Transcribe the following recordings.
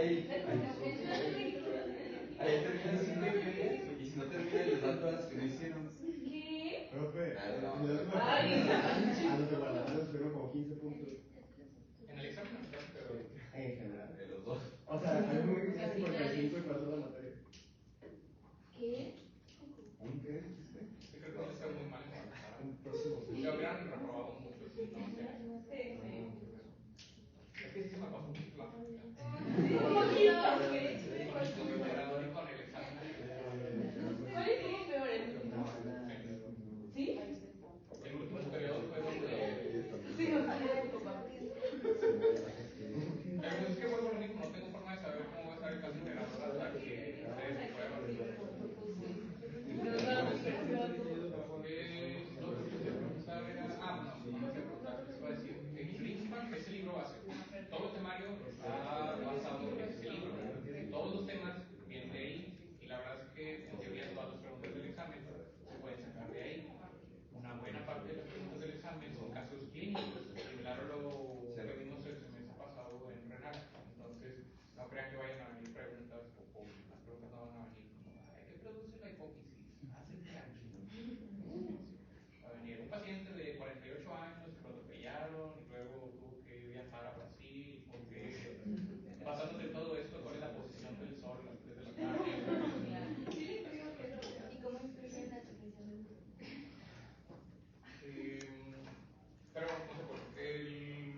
Ahí termina siendo infieles, y si no termina les dan todas las que no hicieron. ¿Qué? Profe, Ay, no. a los de Guadalajara fueron como 15 puntos. En el examen no, pero En general. De los dos. O sea, hay un muy casi 45 y pasó la materia. ¿Qué? ¿Un qué? yo creo que no está muy mal en Guadalajara. Un próximo. Ya hubieran reprobado mucho, si no sé. Es que sí se me pasó mucho la práctica. Con el operador y con el examen. ¿Cuál estuvo peor? ¿Sí? El último periodo fue donde. Sí, o sea, era como Es que vuelvo a lo mismo, no tengo forma de saber cómo va a estar el caso generador hasta que ustedes prueban. Lo que quería preguntar era. Bueno, no me quería preguntar, les iba a decir. Greenspan es el libro base. Todo el temario está basado en ese libro. Todos los temas vienen de ahí. Y la verdad es que, en teoría, todas las preguntas del examen se pueden sacar de ahí. Una buena parte de las preguntas del examen son casos clínicos, similar a lo que vimos el semestre pasado en renal. Entonces, no crean que vayan a venir preguntas, o las preguntas no van a venir como, ¿qué produce la hipófisis? Hace tranquilo. Va a venir un paciente de 48 años que lo atropellaron y luego tuvo que viajar a Brasil, porque basándose en todo esto, ¿cuál es la posición del sol a las 3 de la tarde? ¿Y cómo influye la secreción del grupo? Pero no sé por qué.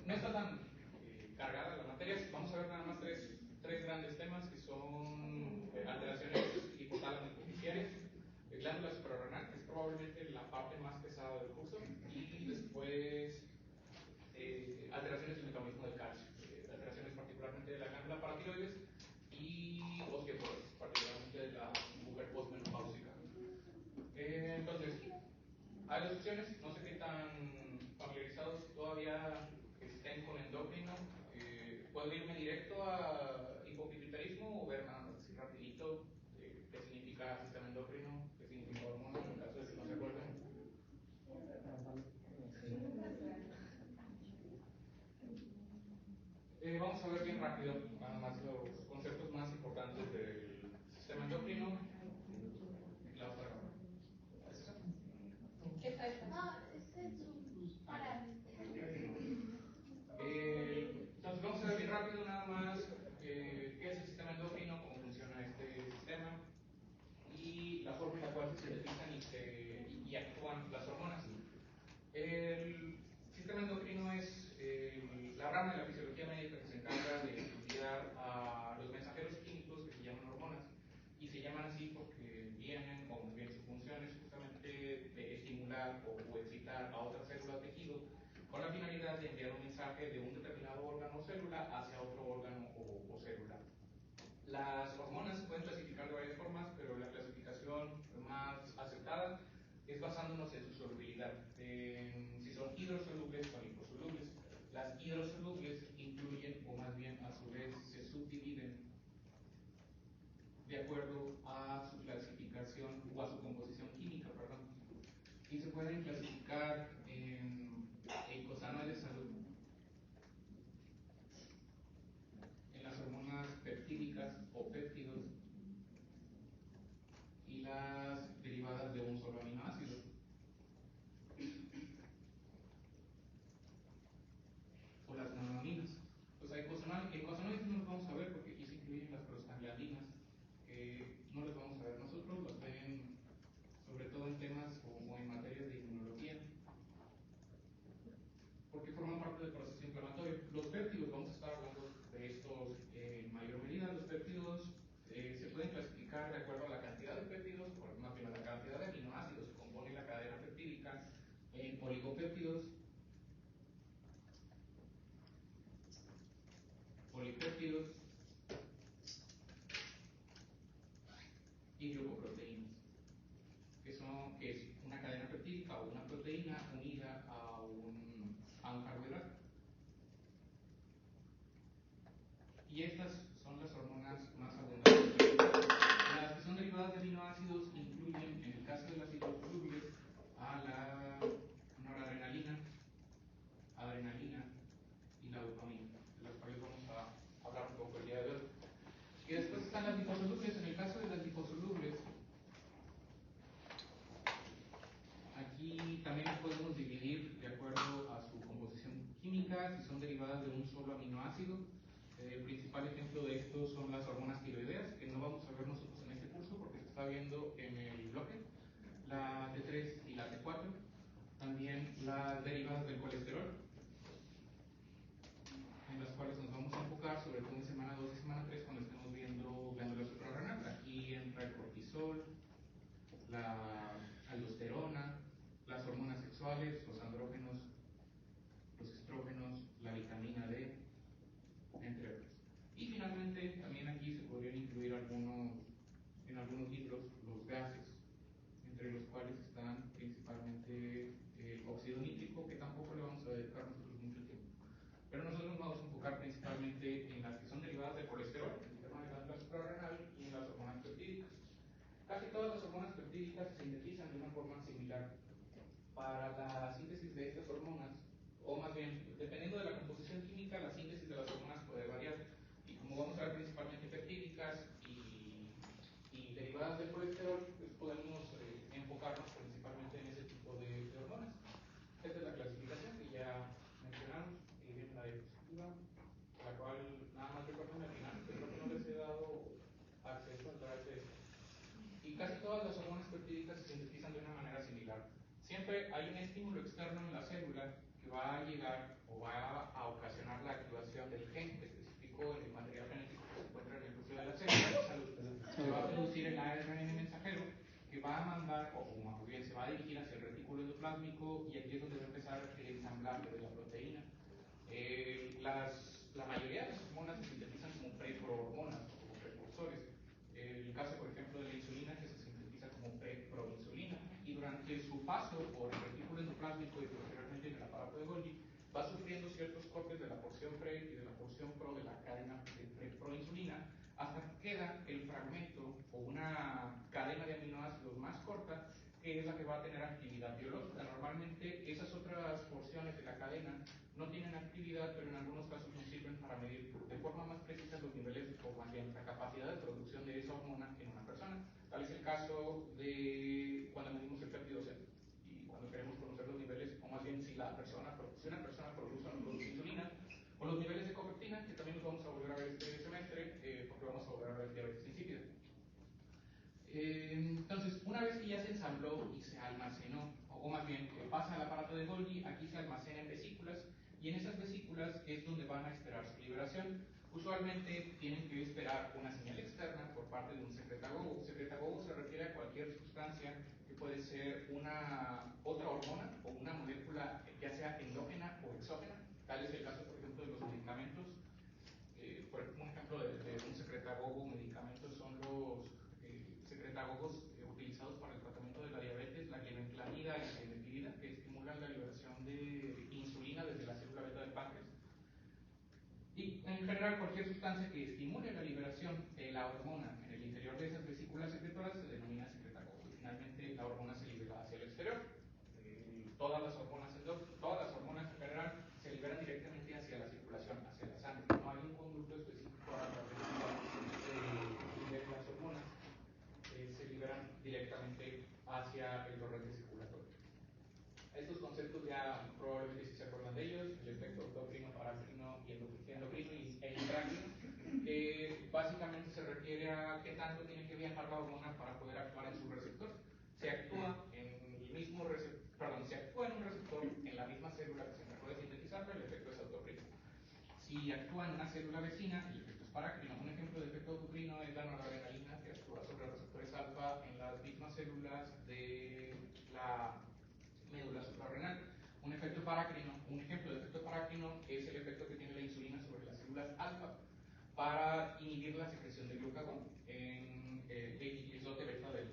No está tan cargada la materia. Vamos a ver nada más tres grandes temas que son alteraciones hipotálamo hipofisiarias, glándula suprarrenal, que es probablemente la parte más pesada del curso, y después alteraciones del metabolismo del calcio, alteraciones particularmente de la glándula paratiroides y osteoporosis, particularmente de la mujer postmenopáusica. Entonces, hay dos opciones, no sé qué tan familiarizados todavía estén con endocrino. ¿Puedo irme directo a hipopituitarismo o ver nada más así rapidito qué significa sistema endocrino, qué significa hormona, en caso de que no se acuerden? Vamos a ver bien rápido nada más los conceptos más importantes del sistema endocrino. La otra cámara. ¿Es esa? Esta. Entonces vamos a ver bien rápido nada más qué es el sistema endocrino, cómo funciona este sistema y la forma en la cual se sintetizan y actúan las hormonas. El sistema endocrino es la rama de la fisiología médica que se encarga de estudiar a los mensajeros químicos que se llaman hormonas, y se llaman así porque vienen, o más bien su función es justamente de estimular o excitar a otra célula o tejido con la finalidad de enviar un mensaje de un determinado órgano o célula hacia otro órgano o célula. Las hormonas se pueden clasificar de varias formas, pero la clasificación más aceptada es basándonos en su solubilidad, en si son hidrosolubles o liposolubles. Las hidrosolubles incluyen, o más bien a su vez se subdividen de acuerdo a su clasificación o a su composición química, perdón. Y se pueden clasificar en eicosanoides de salud, en las hormonas peptídicas o péptidos y las derivadas de un solo aminoácido. O las monoaminas. Los eicosanoides no los vamos a ver porque aquí se incluyen las prostaglandinas, que no las vamos a ver nosotros, las ven sobre todo en temas o en materias de inmunología, porque forman parte del proceso inflamatorio. Los péptidos, vamos a estar hablando de estos en mayor medida. Los péptidos se pueden clasificar de acuerdo a la cantidad de péptidos, o más bien a la cantidad de aminoácidos que componen la cadena peptídica, en oligopéptidos, polipéptidos y glucoproteínas, que es una cadena peptídica o una proteína unida a un carbohidrato. Y estas son las hormonas más abundantes. Las que son derivadas de aminoácidos incluyen, en el caso de las hidrosolubles, a la noradrenalina, adrenalina y la dopamina, de las cuales vamos a hablar un poco el día de y también las podemos dividir de acuerdo a su composición química, si son derivadas de un solo aminoácido. El principal ejemplo de esto son las hormonas tiroideas, que no vamos a ver nosotros en este curso porque se está viendo en el bloque, la T3 y la T4, también las derivadas del colesterol, en las cuales nos vamos a enfocar sobre todo en semana 2 y semana 3 cuando estemos viendo glándula suprarrenal. Aquí entra el cortisol, la aldosterona, las hormonas sexuales, los andrógenos, los estrógenos, la vitamina D, entre otros. Y finalmente, también aquí se podrían incluir en algunos libros los gases, entre los cuales están principalmente el óxido nítrico, que tampoco le vamos a dedicar nosotros mucho tiempo. Pero nosotros nos vamos a enfocar principalmente en las que son derivadas del colesterol, en el tema de glándula suprarrenal y en las hormonas peptídicas. Casi todas las hormonas peptídicas se sintetizan de una forma similar. Para la síntesis de estas hormonas, o más bien, dependiendo de la composición química, la síntesis de las hormonas puede variar. Y como vamos a ver principalmente peptídicas y derivadas del colesterol, pues podemos enfocarnos principalmente en ese tipo de hormonas. Esta es la clasificación que ya mencionamos, y viene la diapositiva, la cual nada más recuerden al final, que creo que no les he dado acceso a través de esto. Y casi todas las hormonas peptídicas se sintetizan de una manera similar. Siempre hay un estímulo externo en la célula que va a llegar o va a ocasionar la activación del gen específico en el material genético que se encuentra en el núcleo de la célula. Se va a producir el ARN mensajero que va a mandar, o más bien se va a dirigir hacia el retículo endoplásmico, y aquí es donde va a empezar el ensamblaje de la proteína. La mayoría de las hormonas se sintetizan como preprohormonas o como precursores. El caso, por ejemplo, de la insulina, que se sintetiza como preproinsulina, y durante su paso por el retículo endoplásmico y posteriormente en el aparato de Golgi, va sufriendo ciertos cortes de la porción pre y de la porción pro de la cadena de preproinsulina, hasta que queda el fragmento o una cadena de aminoácidos más corta, que es la que va a tener actividad biológica. Normalmente esas otras porciones de la cadena no tienen actividad, pero en algunos casos nos sirven para medir de forma más precisa los niveles, o más bien la capacidad de producción de esa hormona en una persona. Tal es el caso de cuando medimos el péptido C, y cuando queremos conocer los niveles, o más bien si una persona produce o no produce insulina, o los niveles de cofeptina, que también los vamos a volver a ver este semestre, porque vamos a volver a ver diabetes insípida. Entonces, una vez que ya se ensambló y se almacenó, o más bien pasa al aparato de Golgi, aquí se almacena en vesículas, y en esas vesículas es donde van a esperar su liberación. Usualmente tienen que esperar una señal externa por parte de un secretagogo. Secretagogo se refiere a cualquier sustancia que puede ser una otra hormona o una molécula, ya sea endógena o exógena. Tal es el caso, por ejemplo, de los medicamentos. Por ejemplo, un ejemplo de un secretagogo medicamentos son los secretagogos utilizados para el tratamiento de la diabetes, la glibenclamida y la glibenclamida, que estimulan la liberación de insulina desde la célula beta del páncreas. Y en general, cualquier sustancia que estimule la liberación de la hormona en el interior de esas vesículas secretoras se denomina secretagogo. Y finalmente, la hormona se libera hacia el exterior. Todas las hormonas en general se liberan directamente hacia la circulación, hacia la sangre. No hay un conducto específico a través del cual se las hormonas se liberan directamente hacia el torrente circulatorio. Estos conceptos ya probablemente si se acuerdan de ellos, el efecto endocrino, parácrino y endocrino e intracrino, que básicamente se refiere a qué tanto tiene que viajar la hormona para poder actuar en su receptor. Se actúa en el mismo receptor, se actúa en un receptor en la misma célula que se encargó de sintetizarlo, el efecto es autocrino. Si actúa en una célula vecina, el efecto es parácrino. Un ejemplo de efecto autocrino es la noradrenalina, que actúa sobre receptores alfa en las mismas células de la médula suprarrenal. Un ejemplo de efecto parácrino es el efecto que tiene la insulina sobre las células alfa para inhibir la secreción de glucagón en el islote beta del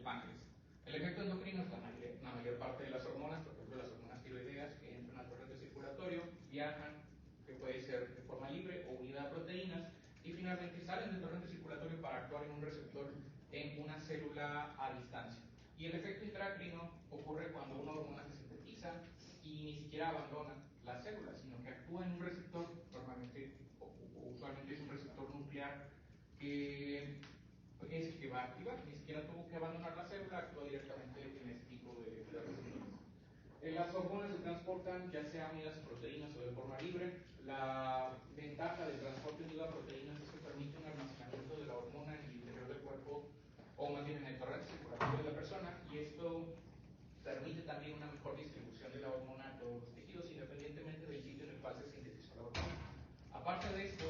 páncreas. El efecto endocrino es la mayor parte de las hormonas, por ejemplo las hormonas tiroideas que entran al torrente circulatorio, viajan, que puede ser de forma libre o unida a proteínas, y finalmente salen del torrente circulatorio para actuar en un receptor en una célula a distancia. Y el efecto intracrino ocurre cuando una hormona se sintetiza y ni siquiera abandona la célula, sino que actúa en un receptor, normalmente o usualmente es un receptor nuclear, que es el que va a activar, ni siquiera tuvo que abandonar la célula, actúa directamente en este tipo de receptor. transportan ya sea unidas a proteínas o de forma libre. La ventaja del transporte unido a proteínas es que permite un almacenamiento de la hormona en el interior del cuerpo, o más bien en el torrente circulatorio de la persona, y esto permite también una mejor distribución de la hormona a todos los tejidos, independientemente del sitio en el cual se sintetizó la hormona. Aparte de esto,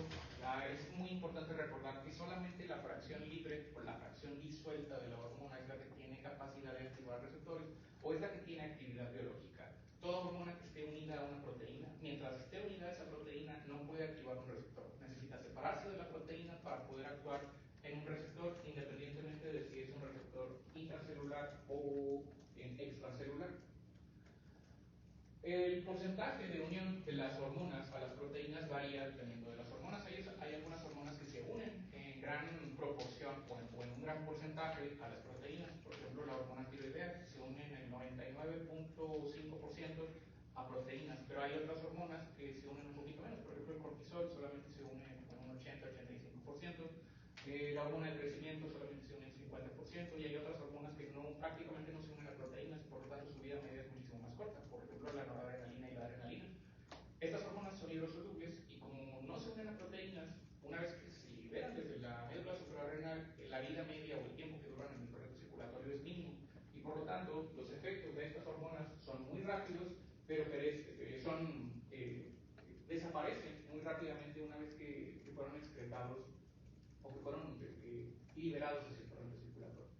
es muy importante recordar que solamente la fracción libre o la fracción disuelta de la hormona es la que tiene capacidad de activar receptores o es la que tiene actividad biológica. Toda hormona que esté unida a una proteína, mientras esté unida a esa proteína, no puede activar un receptor. Necesita separarse de la proteína para poder actuar en un receptor, independientemente de si es un receptor intracelular o extracelular. El porcentaje de unión de las hormonas a las proteínas varía dependiendo de las hormonas. Hay algunas hormonas que se unen en gran proporción o en un gran porcentaje a las proteínas. Por ejemplo, la hormona tiroidea se une en el 99.5% a proteínas, pero hay otras hormonas que se unen un poquito menos. Por ejemplo, el cortisol solamente se une con un 80-85%. La hormona del crecimiento solamente se une el 50%, y hay otras hormonas que prácticamente no se unen a proteínas, por lo tanto su vida media es muchísimo más corta. Por ejemplo, la noradrenalina y la adrenalina. Estas hormonas son hidrosolubles y como no se unen a proteínas, una vez que se liberan desde la médula suprarrenal, la vida media o el tiempo que duran en el torrente circulatorio es mínimo, y por lo tanto los efectos de estas hormonas son muy rápidos, pero desaparecen muy rápidamente una vez que fueron excretados o que fueron liberados hacia el torrente circulatorio.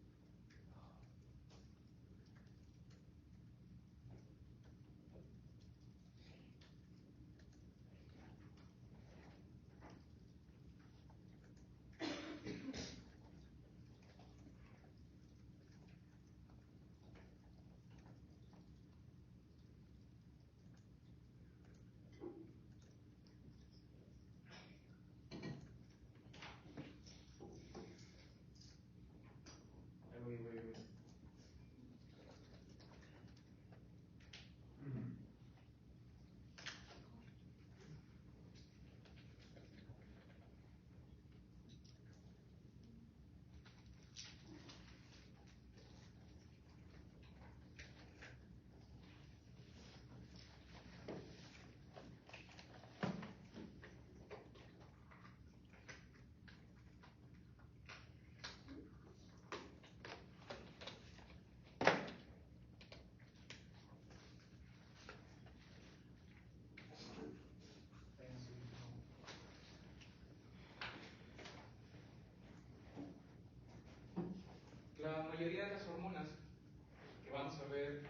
La mayoría de las hormonas que vamos a ver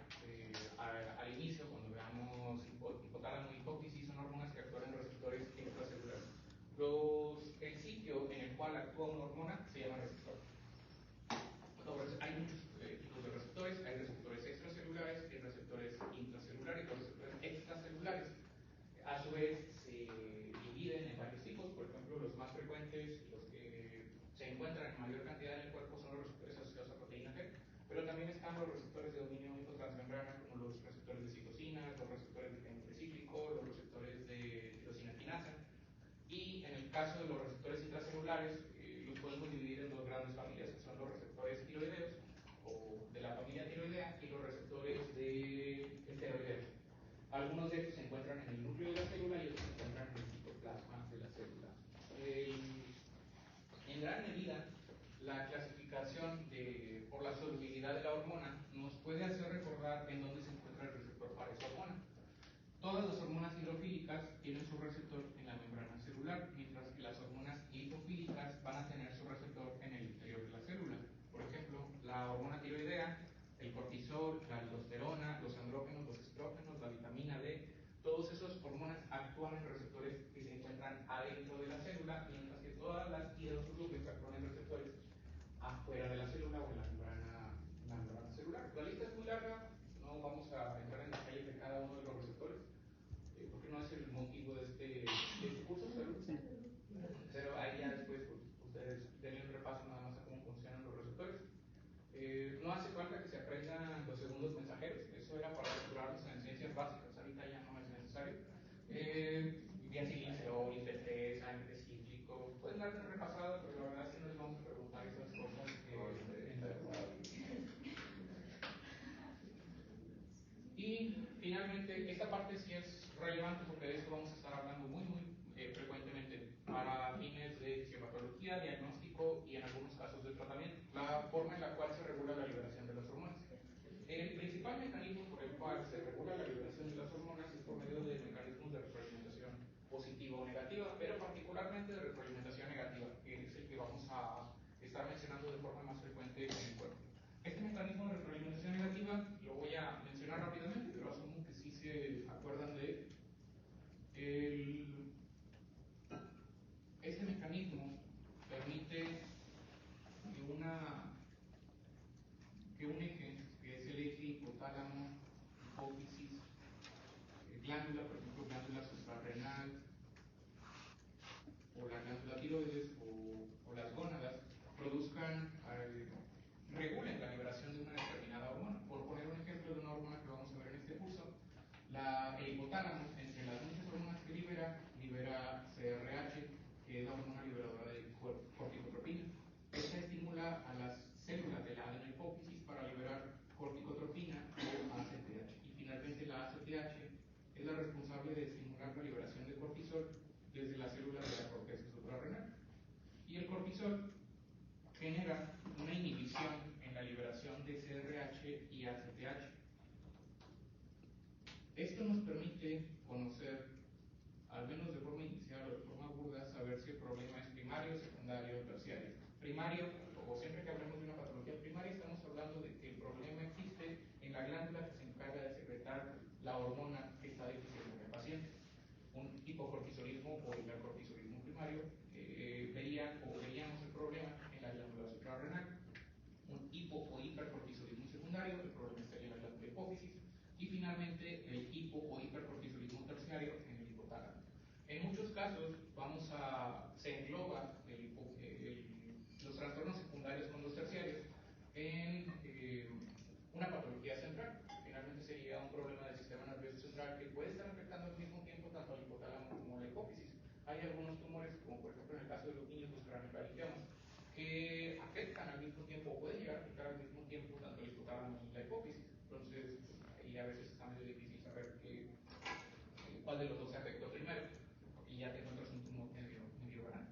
al inicio, cuando veamos hipotálamo y hipófisis, son hormonas que actúan en receptores extracelulares. El sitio en el cual actúa una hormona se llama receptor. Hay muchos tipos de receptores. Hay receptores extracelulares, hay receptores intracelulares y los receptores extracelulares. A su vez se dividen en varios tipos. Por ejemplo, los más frecuentes, los que se encuentran en mayor cantidad en el cuerpo, son los receptores asociados a proteína G, pero también están los receptores de dominio único transmembrana, como los receptores de citocinas, los receptores de PNP cíclico, los receptores de tirosina quinasa. Y en el caso de los receptores intracelulares, los podemos dividir en dos grandes familias, que son los receptores tiroideos, o de la familia tiroidea, y los receptores de esteroideos. Algunos de estos se encuentran en el núcleo de la célula y otros se encuentran en el citoplasma de la célula. En gran medida, la clasificación por la solubilidad de la hormona nos puede hacer recordar en dónde se encuentra el receptor para esa hormona. Todas las hormonas hidrofílicas tienen su receptor en la membrana celular, mientras que las hormonas lipofílicas van a tener su receptor en el interior de la célula. Por ejemplo, la hormona tiroidea, el cortisol, la aldosterona, los andrógenos, los estrógenos, la vitamina D, todas esas hormonas actúan en receptores que se encuentran adentro de la célula, mientras que todas las hidrosolubles actúan en receptores afuera de la célula o en la membrana celular. La lista es muy larga, no vamos a entrar en detalles de cada uno de los receptores, porque no es el motivo de este curso, pero ahí ya después pues, ustedes denle un repaso nada más a cómo funcionan los receptores. No hace falta que se aprendan los segundos mensajeros, eso era para capturarlos en ciencias Y finalmente, esta parte sí es relevante porque de esto vamos a estar hablando muy frecuentemente para fines de fisiopatología, diagnóstico y en algunos casos de tratamiento, la forma en la cual se regula la liberación de las hormonas. El principal mecanismo por el cual se regula la liberación de las hormonas es por medio de mecanismos de retroalimentación positiva o negativa, pero particularmente de retroalimentación negativa, que es el que vamos a estar mencionando de forma más frecuente en el cuerpo. Este mecanismo de retroalimentación negativa lo voy a mencionar rápidamente, pero asumo que sí se acuerdan de él. Este mecanismo permite que un eje, que es el eje hipotálamo, hipófisis, glándula, por ejemplo, glándula suprarrenal, o la glándula tiroides, o las gónadas, regulen la liberación de una determinada hormona. Por poner un ejemplo de una hormona que vamos a ver en este curso, el hipotálamo, entre las muchas hormonas que libera CRH, que es la hormona liberadora de corticotropina. Esta estimula a las células de la adenohipófisis para liberar corticotropina o ACTH. Y finalmente la ACTH es la responsable de estimular la liberación de cortisol desde las células de la corteza suprarrenal. Y el cortisol genera una inhibición en la liberación de CRH y ACTH. Esto nos permite conocer, al menos de forma inicial o de forma burda, saber si el problema es primario, secundario o terciario. Primario, o siempre que hablemos de una patología primaria, estamos hablando de que el problema existe en la glándula que se encarga de secretar la hormona que está deficiente en el paciente. Un hipocortisolismo o hipercortisolismo primario, veíamos el problema en la glándula suprarrenal. Un hipo o hipercortisolismo secundario, el problema estaría en la glándula hipófisis. Y finalmente el hipo o hipercortisolismo terciario en el hipotálamo. En muchos casos se engloba los trastornos secundarios con los terciarios en una patología central. Finalmente sería un problema del sistema nervioso central que puede estar afectando al mismo tiempo tanto al hipotálamo como a la hipófisis. Hay algunos tumores, como por ejemplo en el caso de los niños, los craniofaringiomas, que afectan al mismo tiempo, o pueden llegar a afectar al mismo tiempo tanto el hipotálamo y la hipófisis. Entonces, ahí a veces está medio difícil saber cuál de los dos se afectó primero, y ya te encuentras un tumor medio grande.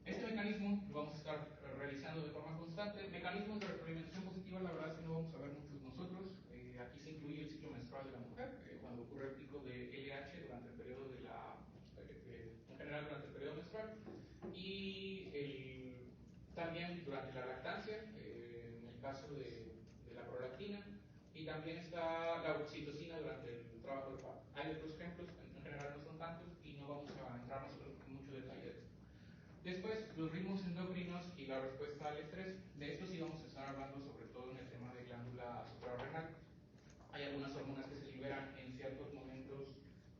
Este mecanismo lo vamos a estar realizando de forma constante. Mecanismos de retroalimentación positiva, la verdad es que no vamos a ver muchos nosotros. Aquí se incluye el ciclo menstrual de la mujer, cuando ocurre el pico de LH durante el periodo en general durante el periodo menstrual, y también durante la lactancia, en el caso de la prolactina, y también está la oxitocina durante el trabajo del parto. Hay otros ejemplos, en general no son tantos, y no vamos a entrar nosotros en mucho detalle de esto. Después, los ritmos endocrinos y la respuesta al estrés. De esto sí vamos a estar hablando sobre todo en el tema de glándula suprarrenal. Hay algunas hormonas que se liberan en ciertos momentos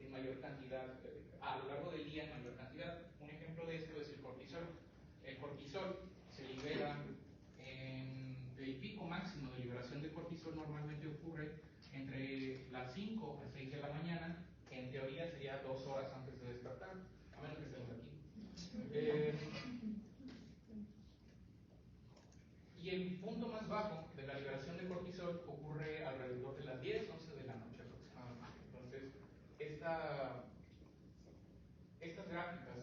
en mayor cantidad, a lo largo del día en mayor cantidad. Un ejemplo de esto es el cortisol. El cortisol se libera el pico máximo de liberación de cortisol normalmente ocurre entre las 5 a 6 de la mañana, que en teoría sería 2 horas antes de despertar, a menos que estemos aquí. Y el punto más bajo de la liberación de cortisol ocurre alrededor de las 10, 11 de la noche aproximadamente. Entonces, estas gráficas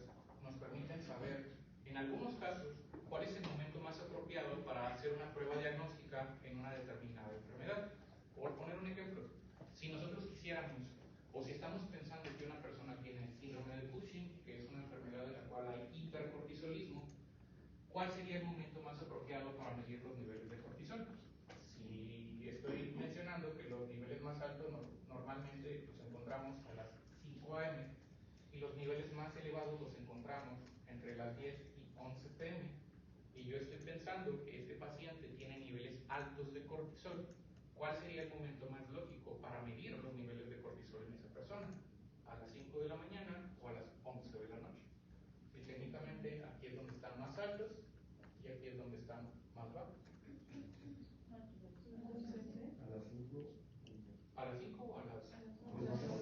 nos permiten saber, en algunos casos, cuál es el momento más apropiado para hacer una prueba diagnóstica en una determinada enfermedad. Por poner un ejemplo, si nosotros quisiéramos, o si estamos pensando que una persona tiene síndrome de Cushing, que es una enfermedad en la cual hay hipercortisolismo, ¿cuál sería el momento más apropiado para medir los niveles de cortisol? Si estoy mencionando que los niveles más altos normalmente los encontramos a las 5 am y los niveles más elevados los encontramos entre las 10 y 11 pm, y yo estoy pensando que este paciente tiene niveles altos de cortisol, ¿cuál sería el momento más lógico para medir los niveles de cortisol en esa persona? ¿A las 5 de la mañana o a las 11 de la noche? Y técnicamente aquí es donde están más altos y aquí es donde están más bajos. A las 5. ¿A las 5 o a las?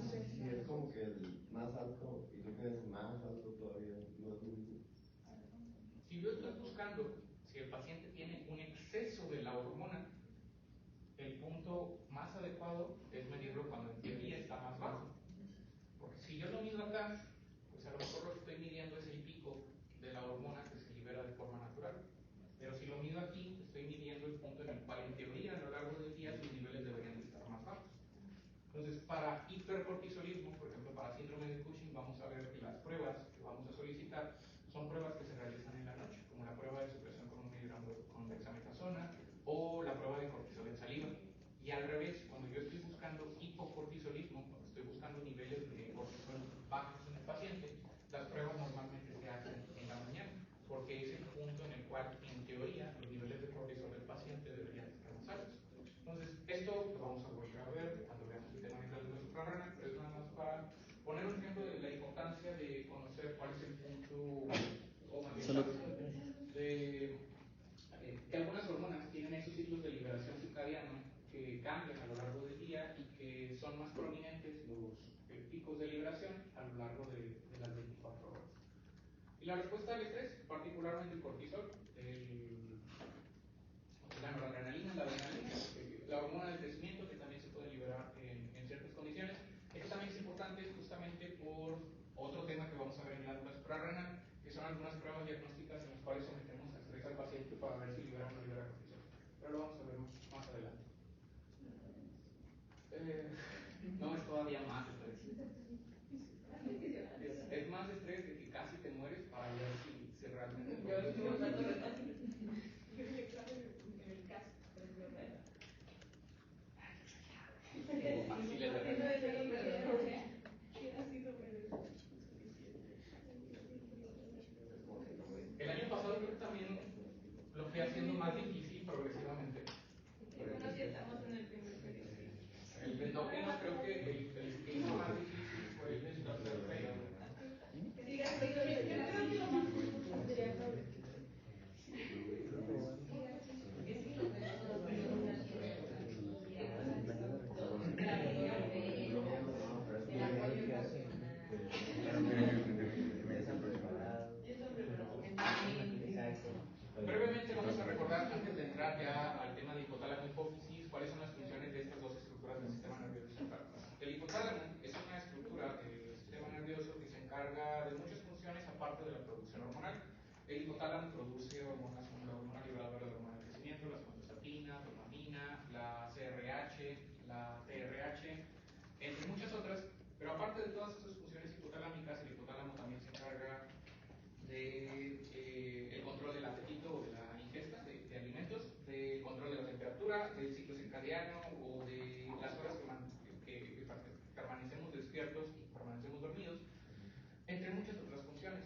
Sí, es como que el más alto y tú tienes más alto todavía. No es lo mismo. Si yo estoy buscando si el paciente tiene un exceso de la hormona, el punto más adecuado adecuado es medirlo cuando en teoría está más bajo. Porque si yo lo mido acá, pues a lo mejor lo que estoy midiendo es el pico de la hormona que se libera de forma natural. Pero si lo mido aquí, estoy midiendo el punto en el cual en teoría a lo largo del día sus niveles deberían de estar más bajos. Entonces, para hipercortisolismo, por ejemplo, para síndrome de Cushing, vamos a ver que las pruebas que vamos a solicitar son pruebas que se realizan en la noche, como la prueba de supresión con 1 miligramo con dexametasona o la prueba de cortisol en saliva. Y al revés, cuando yo estoy buscando hipocortisolismo, cuando estoy buscando niveles de cortisol bajos en el paciente, las pruebas normalmente se hacen en la mañana, porque es el punto en el cual, en teoría, los niveles de cortisol del paciente deberían estar más altos. Entonces, esto lo vamos a volver a ver cuando veamos el tema de glándula suprarrenal, pero es nada más para poner un ejemplo de la importancia de conocer cuál es el punto o más bien de que algunas hormonas tienen esos ciclos de liberación circadiana que cambian a lo largo del día y que son más prominentes los picos de liberación a lo largo de las 24 horas. Y la respuesta al estrés, particularmente el cortisol, la noradrenalina, la adrenalina, la hormona del crecimiento que también se puede liberar en ciertas condiciones. Esto también es importante justamente por otro tema que vamos a ver en glándula suprarrenal, que son algunas pruebas diagnósticas en las cuales sometemos a estrés al paciente para ver si libera o no libera cortisol. Pero lo vamos a ver más adelante. No, es todavía más estrés. Es más estrés de que casi te mueres para ver si realmente... Así le el año pasado creo que también lo fui haciendo más difícil progresivamente. Bueno, sí estamos en el primer periodo. El endocrino creo que el que hizo más difícil fue el del tercer periodo. Yo creo que lo más difícil sería progresivo. Brevemente vamos a recordar, antes de entrar ya al tema de hipotálamo hipófisis, cuáles son las funciones de estas dos estructuras del sistema nervioso central. El hipotálamo es una estructura del sistema nervioso que se encarga de muchas funciones aparte de la producción hormonal. El hipotálamo produce hormonas como la hormona liberadora de hormona del crecimiento, la somatostatina, dopamina, la CRH, la TRH, entre muchas otras, pero aparte de todas estas funciones hipotalámicas, el hipotálamo también se encarga de el control del apetito o de la ingesta de alimentos, del control de la temperatura, del ciclo circadiano o de las horas que permanecemos despiertos y permanecemos dormidos, entre muchas otras funciones.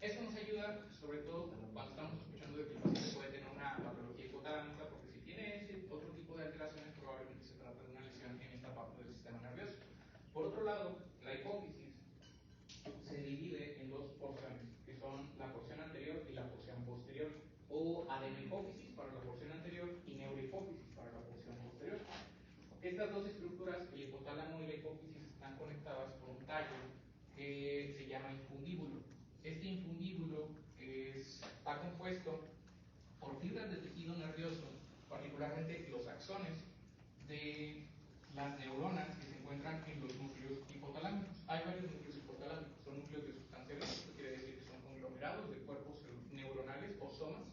Eso nos ayuda, sobre todo cuando estamos sospechando de que el paciente puede tener una patología hipotalámica, porque si tiene ese otro tipo de alteraciones, probablemente se trata de una lesión en esta parte del sistema nervioso. Por otro lado, la hipófisis se divide en dos porciones, que son la porción anterior y la porción posterior, o adenohipófisis para la porción anterior y neurohipófisis para la porción posterior. Estas dos estructuras, el hipotálamo y la hipófisis, están conectadas por un tallo que se llama infundíbulo. Este infundíbulo está compuesto por fibras de tejido nervioso, particularmente los axones de las neuronas que se encuentran en los núcleos hipotalámicos. Hay varios núcleos hipotalámicos, son núcleos de sustancia gris, esto quiere decir que son conglomerados de cuerpos neuronales o somas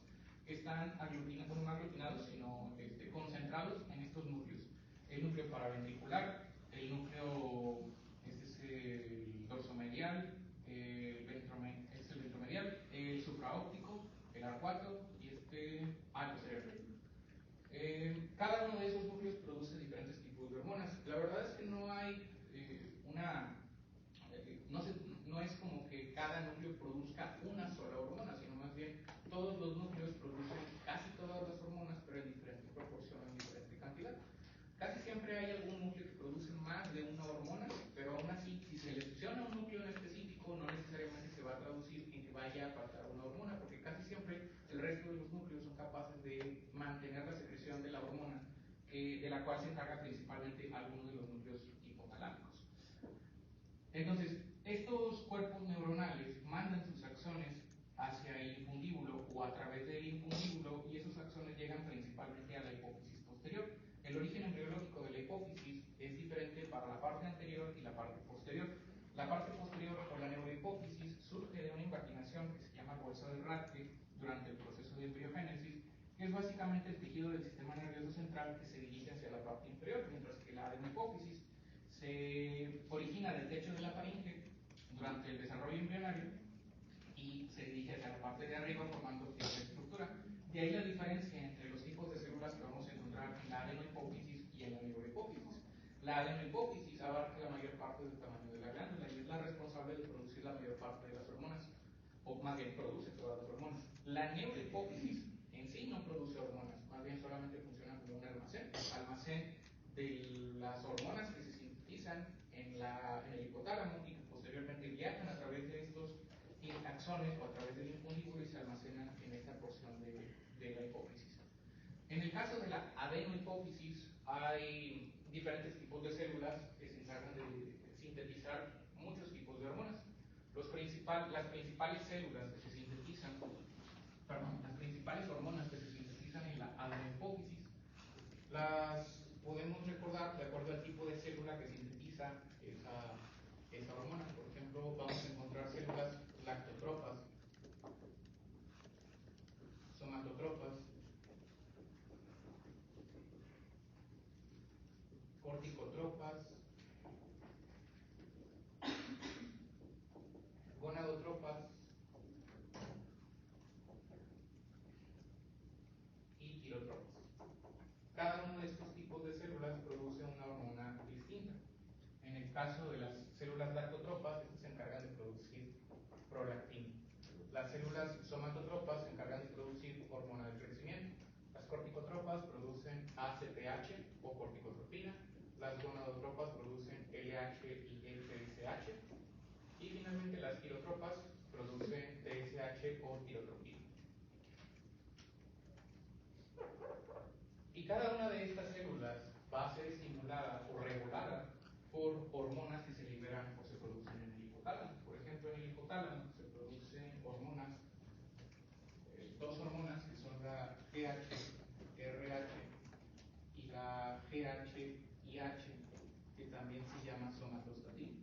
que están aglutinados, no aglutinados, sino concentrados en estos núcleos. El núcleo paraventricular, el núcleo, este es el dorsomedial, es el ventromedial, el supraóptico, el arcuato y cerebro. Cada uno de esos núcleos produce diferentes tipos de hormonas. La verdad es que no hay no es como que cada núcleo produzca una sola hormona, sino más bien todos los núcleos producen casi todas las hormonas, pero en diferente proporción, en diferente cantidad. Casi siempre hay algún núcleo que produce más de una hormona, pero aún así, si se selecciona un núcleo en específico, no necesariamente se va a traducir en que vaya a faltar una hormona, porque casi siempre el resto de los núcleos son capaces de mantener la secreción de la hormona, de la cual se encarga principalmente algunos de los núcleos hipotalámicos. Entonces, estos cuerpos neuronales mandan sus axones hacia el infundíbulo o a través del infundíbulo, y esos axones llegan principalmente a la hipófisis posterior. El origen embriológico de la hipófisis parte anterior y la parte posterior. La parte posterior, o la neurohipófisis, surge de una invaginación que se llama bolsa de Rathke durante el proceso de embriogénesis, que es básicamente el tejido del sistema nervioso central que se dirige hacia la parte inferior, mientras que la adenohipófisis se origina del techo de la faringe durante el desarrollo embrionario y se dirige hacia la parte de arriba formando esta estructura. De ahí la diferencia entre los tipos de células que vamos a encontrar en la adenohipófisis y en la neurohipófisis. La adenohipófisis abarca la mayor parte del tamaño de la glándula y es la responsable de producir la mayor parte de las hormonas, o más bien produce todas las hormonas. La neurohipófisis en sí no produce hormonas, más bien solamente funciona como un almacén de las hormonas que se sintetizan en el hipotálamo y que posteriormente viajan a través de estos axones o a través del infundíbulo y se almacenan en esta porción de la hipófisis. En el caso de la adenohipófisis hay diferentes tipos de células que se encargan de sintetizar muchos tipos de hormonas. Las principales células que se sintetizan, las principales hormonas que se sintetizan en la adenohipófisis las podemos recordar de acuerdo al tipo de célula que sintetiza esa hormona. Por ejemplo, vamos a encontrar células lactotropas, somatotropas, corticotropas, gonadotropas y tirotropas. Cada uno de estos tipos de células produce una hormona distinta. En el caso de las células lactotropas, estas se encargan de producir prolactina. Las células somatotropas se encargan de producir hormona del crecimiento. Las corticotropas producen ACTH o corticotropina. Las gonadotropas producen LH y FSH. Y finalmente las tirotropas producen TSH o tirotropina. Y cada una de estas células va a ser estimulada o regulada por hormonas que se liberan o se producen en el hipotálamo. Por ejemplo, en el hipotálamo se producen hormonas, dos hormonas que son la GH-RH y la GH-IH, que también se llama somatostatina.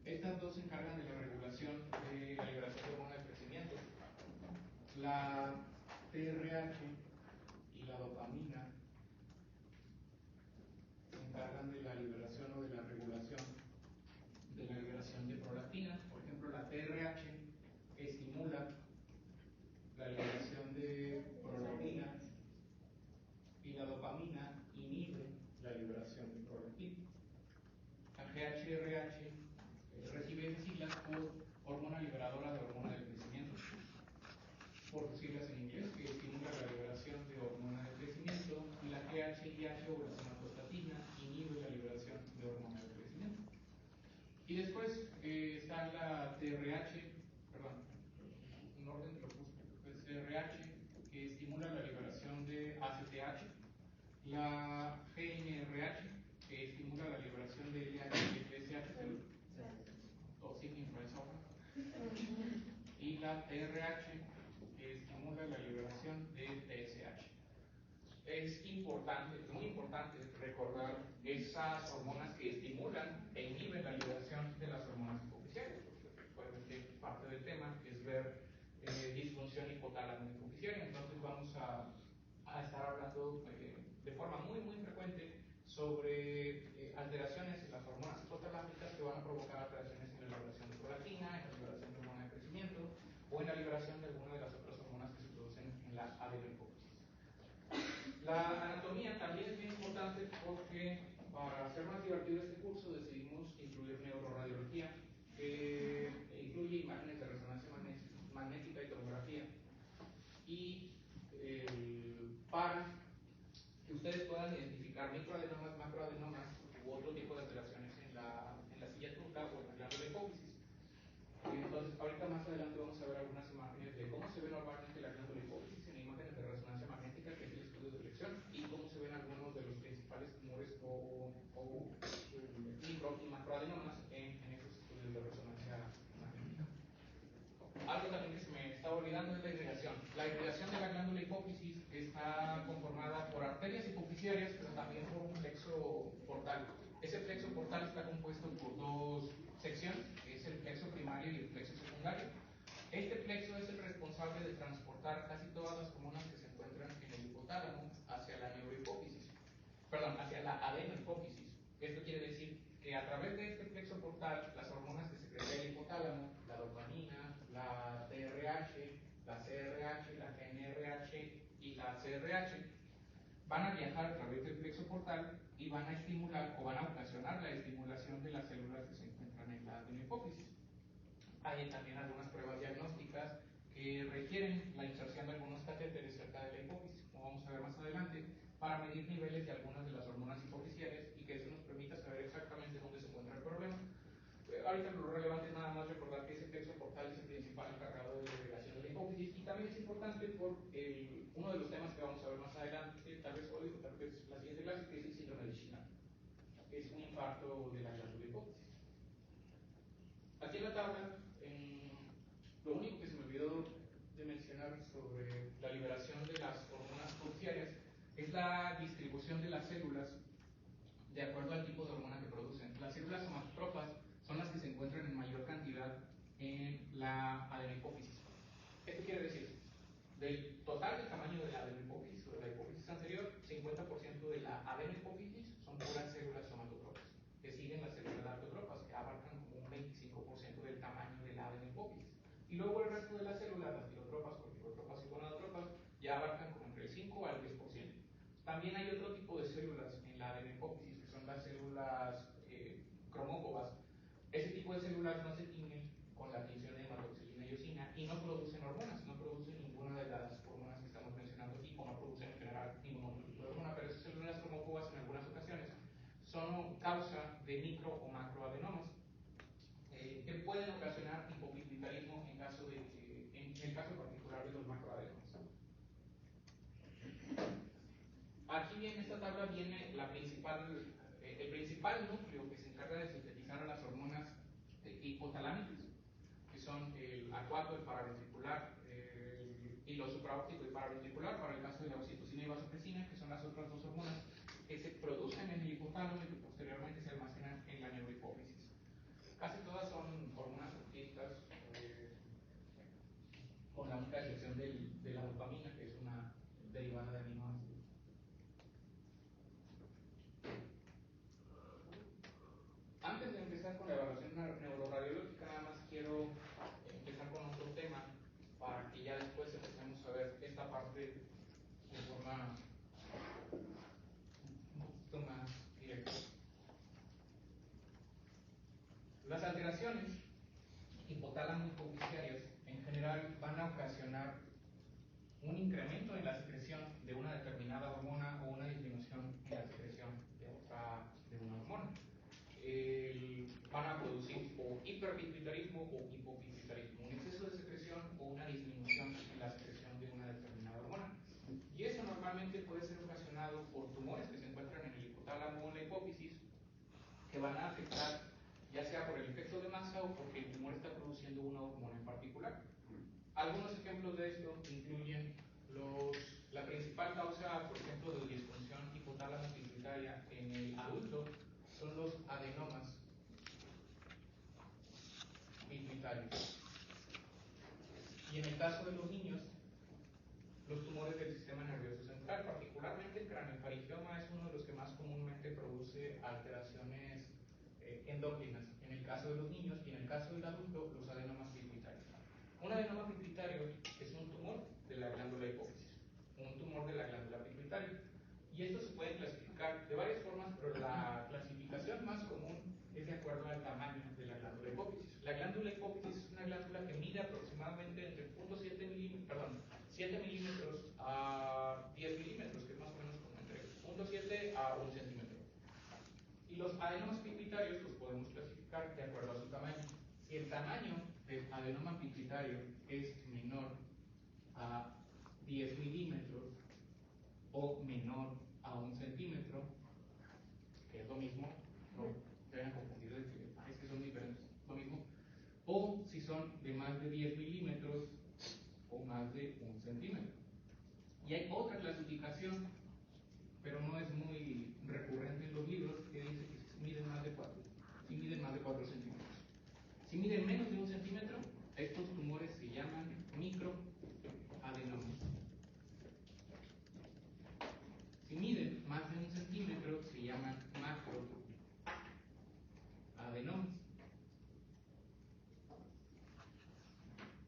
Estas dos se encargan de la regulación de la liberación de hormona de crecimiento. La TRH y la dopamina se encargan de la liberación o de la regulación de la liberación de prolactina. Por ejemplo, la TRH estimula la liberación de prolactina y la dopamina inhibe la liberación de prolactina. La GH-RH recibe siglas por hormona liberadora de hormona del crecimiento, por sus siglas en inglés, que estimula la liberación de hormona del crecimiento, y la GH-IH o la somatostatina inhibe la liberación de hormona del crecimiento. Y después está la TRH, un orden que lo puse, es TRH, que estimula la liberación de ACTH, la GNRH, que estimula la liberación de LH y FSH, o sin influenza, y la TRH, que estimula la liberación de TSH. Es importante, es muy importante recordar esas hormonas que estimulan e inhiben la liberación de las hormonas hipofisiarias, porque obviamente parte del tema es ver disfunción hipotálamo hipofisiaria. Entonces vamos a estar hablando de forma muy frecuente sobre alteraciones en las hormonas hipotalámicas que van a provocar alteraciones en la liberación de prolactina, en la liberación de hormona de crecimiento o en la liberación de alguna de las otras hormonas que se producen en la adenohipófisis. La anatomía también es bien importante porque para hacer más divertido este curso decidimos incluir neuroradiología, que incluye imágenes de resonancia magnética y tomografía. Y para que ustedes puedan identificar microadenomas, macroadenomas u otro tipo de alteraciones en la silla turca o en la glándula hipófisis. Entonces, ahorita más adelante vamos a ver algunas imágenes de cómo se ve normalmente la glándula hipófisis en imágenes de resonancia magnética, que es el estudio de elección, y cómo se ven algunos de los principales tumores o micro y macroadenomas en esos estudios de resonancia magnética. Algo también que se me estaba olvidando es la irrigación. La irrigación de la glándula hipófisis está conformada por arterias hipofisiarias, pero también plexo portal. Ese plexo portal está compuesto por dos secciones, que es el plexo primario y el plexo secundario. Este plexo es el responsable de transportar casi todas las hormonas que se encuentran en el hipotálamo hacia la neurohipófisis, perdón, hacia la adenohipófisis. Esto quiere decir que a través de este plexo portal, las hormonas que secreta el hipotálamo, la dopamina, la TRH, la CRH, la GnRH y la CRH, van a viajar a través del plexo portal y van a estimular o van a ocasionar la estimulación de las células que se encuentran en la adenohipófisis. Hay también algunas pruebas diagnósticas que requieren la inserción de algunos catéteres cerca de la hipófisis, como vamos a ver más adelante, para medir niveles de algunas de las hormonas hipofisiales y que eso nos permita saber exactamente dónde se encuentra el problema. Ahorita lo relevante es nada más recordar que ese plexo portal es el principal encargado de la irrigación de la hipófisis y también es importante por uno de los temas que vamos a ver más adelante, tal vez hoy o tal vez la siguiente clase, que es el síndrome de Chinar, que es un infarto de la glándula hipófisis. Aquí en la tabla, lo único que se me olvidó de mencionar sobre la liberación de las hormonas terciarias es la distribución de las células de acuerdo al tipo de hormona que producen. Las células somatotrófas son las que se encuentran en mayor cantidad en la adenohipófisis. Esto quiere decir, del total del tamaño de la adenohipófisis o de la hipófisis anterior, 50% de la adenohipófisis son puras células somatotrófas, que siguen las células lactotrófas, que abarcan como un 25% del tamaño de la adenohipófisis. Y luego el resto de las células, las tirotrófas, corticotrófas y gonadotrófas, ya abarcan como entre el 5 al 10%. También hay otro tipo de células en la adenohipófisis, que son las células cromófobas. Ese tipo de células no se tiñen con la tinción de hematoxilina y eosina y no producen hormonas, no producen ninguna de las hormonas que estamos mencionando aquí, o no producen en general ningún otro tipo de hormona, pero esas células cromófobas en algunas ocasiones son causa de micro o macroadenomas que pueden ocasionar hipopituitarismo en el caso particular de los macroadenomas. Aquí en esta tabla viene el principal núcleo que se encarga de sintetizar a las hormonas hipotalámicas, que son el A4, el paraventricular, y lo supraóptico y paraventricular, para el caso de la oxitocina y vasopresina, que son las otras dos hormonas que se producen en el hipotálamo y que posteriormente se almacenan en la neurohipófisis. Casi todas son hormonas orquídicas, con la única excepción de la dopamina, que es una derivada de aminoácidos. Antes de empezar con la evaluación neuroradiológica, nada más quiero empezar con otro tema para que ya después empecemos a ver esta parte de forma un poquito más directa. Las alteraciones hipotálamo-hipofisiarias en general van a ocasionar un incremento en la secreción de una determinada hormona o una disminución en la secreción de una hormona. Van a producir o hiperpituitarismo o hipopituitarismo, un exceso de secreción o una disminución en la secreción de una determinada hormona. Y eso normalmente puede ser ocasionado por tumores que se encuentran en el hipotálamo o en la hipófisis, que van a afectar ya sea por el efecto de masa o porque el tumor está produciendo una hormona en particular. Algunos ejemplos de esto incluyen la principal causa, por ejemplo, de disfunción hipotálamo-pituitaria en el adulto son los adenomas pituitarios. Y en el caso de los niños, los tumores del sistema nervioso central, particularmente el craniofaringioma, es uno de los que más comúnmente produce alteraciones endócrinas. En el caso de los niños y en el caso del adulto, los adenomas pituitarios. Un adenoma pituitario es un tumor de la glándula hipófisis, un tumor de la glándula pituitaria. Y esto se puede clasificar de varias formas, pero la clasificación más común es de acuerdo al tamaño de la glándula hipófisis. La glándula hipófisis es una glándula que mide aproximadamente entre 7 milímetros a 10 milímetros, que es más o menos como entre 0.7 a 1 centímetro. Y los adenomas pituitarios los podemos clasificar de acuerdo a su tamaño. Si el tamaño del adenoma pituitario es menor a 10 milímetros o menor a 1 centímetro, que es lo mismo, no se vayan a confundir de que es que son diferentes, lo mismo, o si son de más de 10 milímetros o más de 1 centímetro. Y hay otra clasificación, pero no es muy recurrente en los libros, Si miden menos de 1 centímetro, estos tumores se llaman microadenomas. Si miden más de 1 centímetro, se llaman macroadenomas.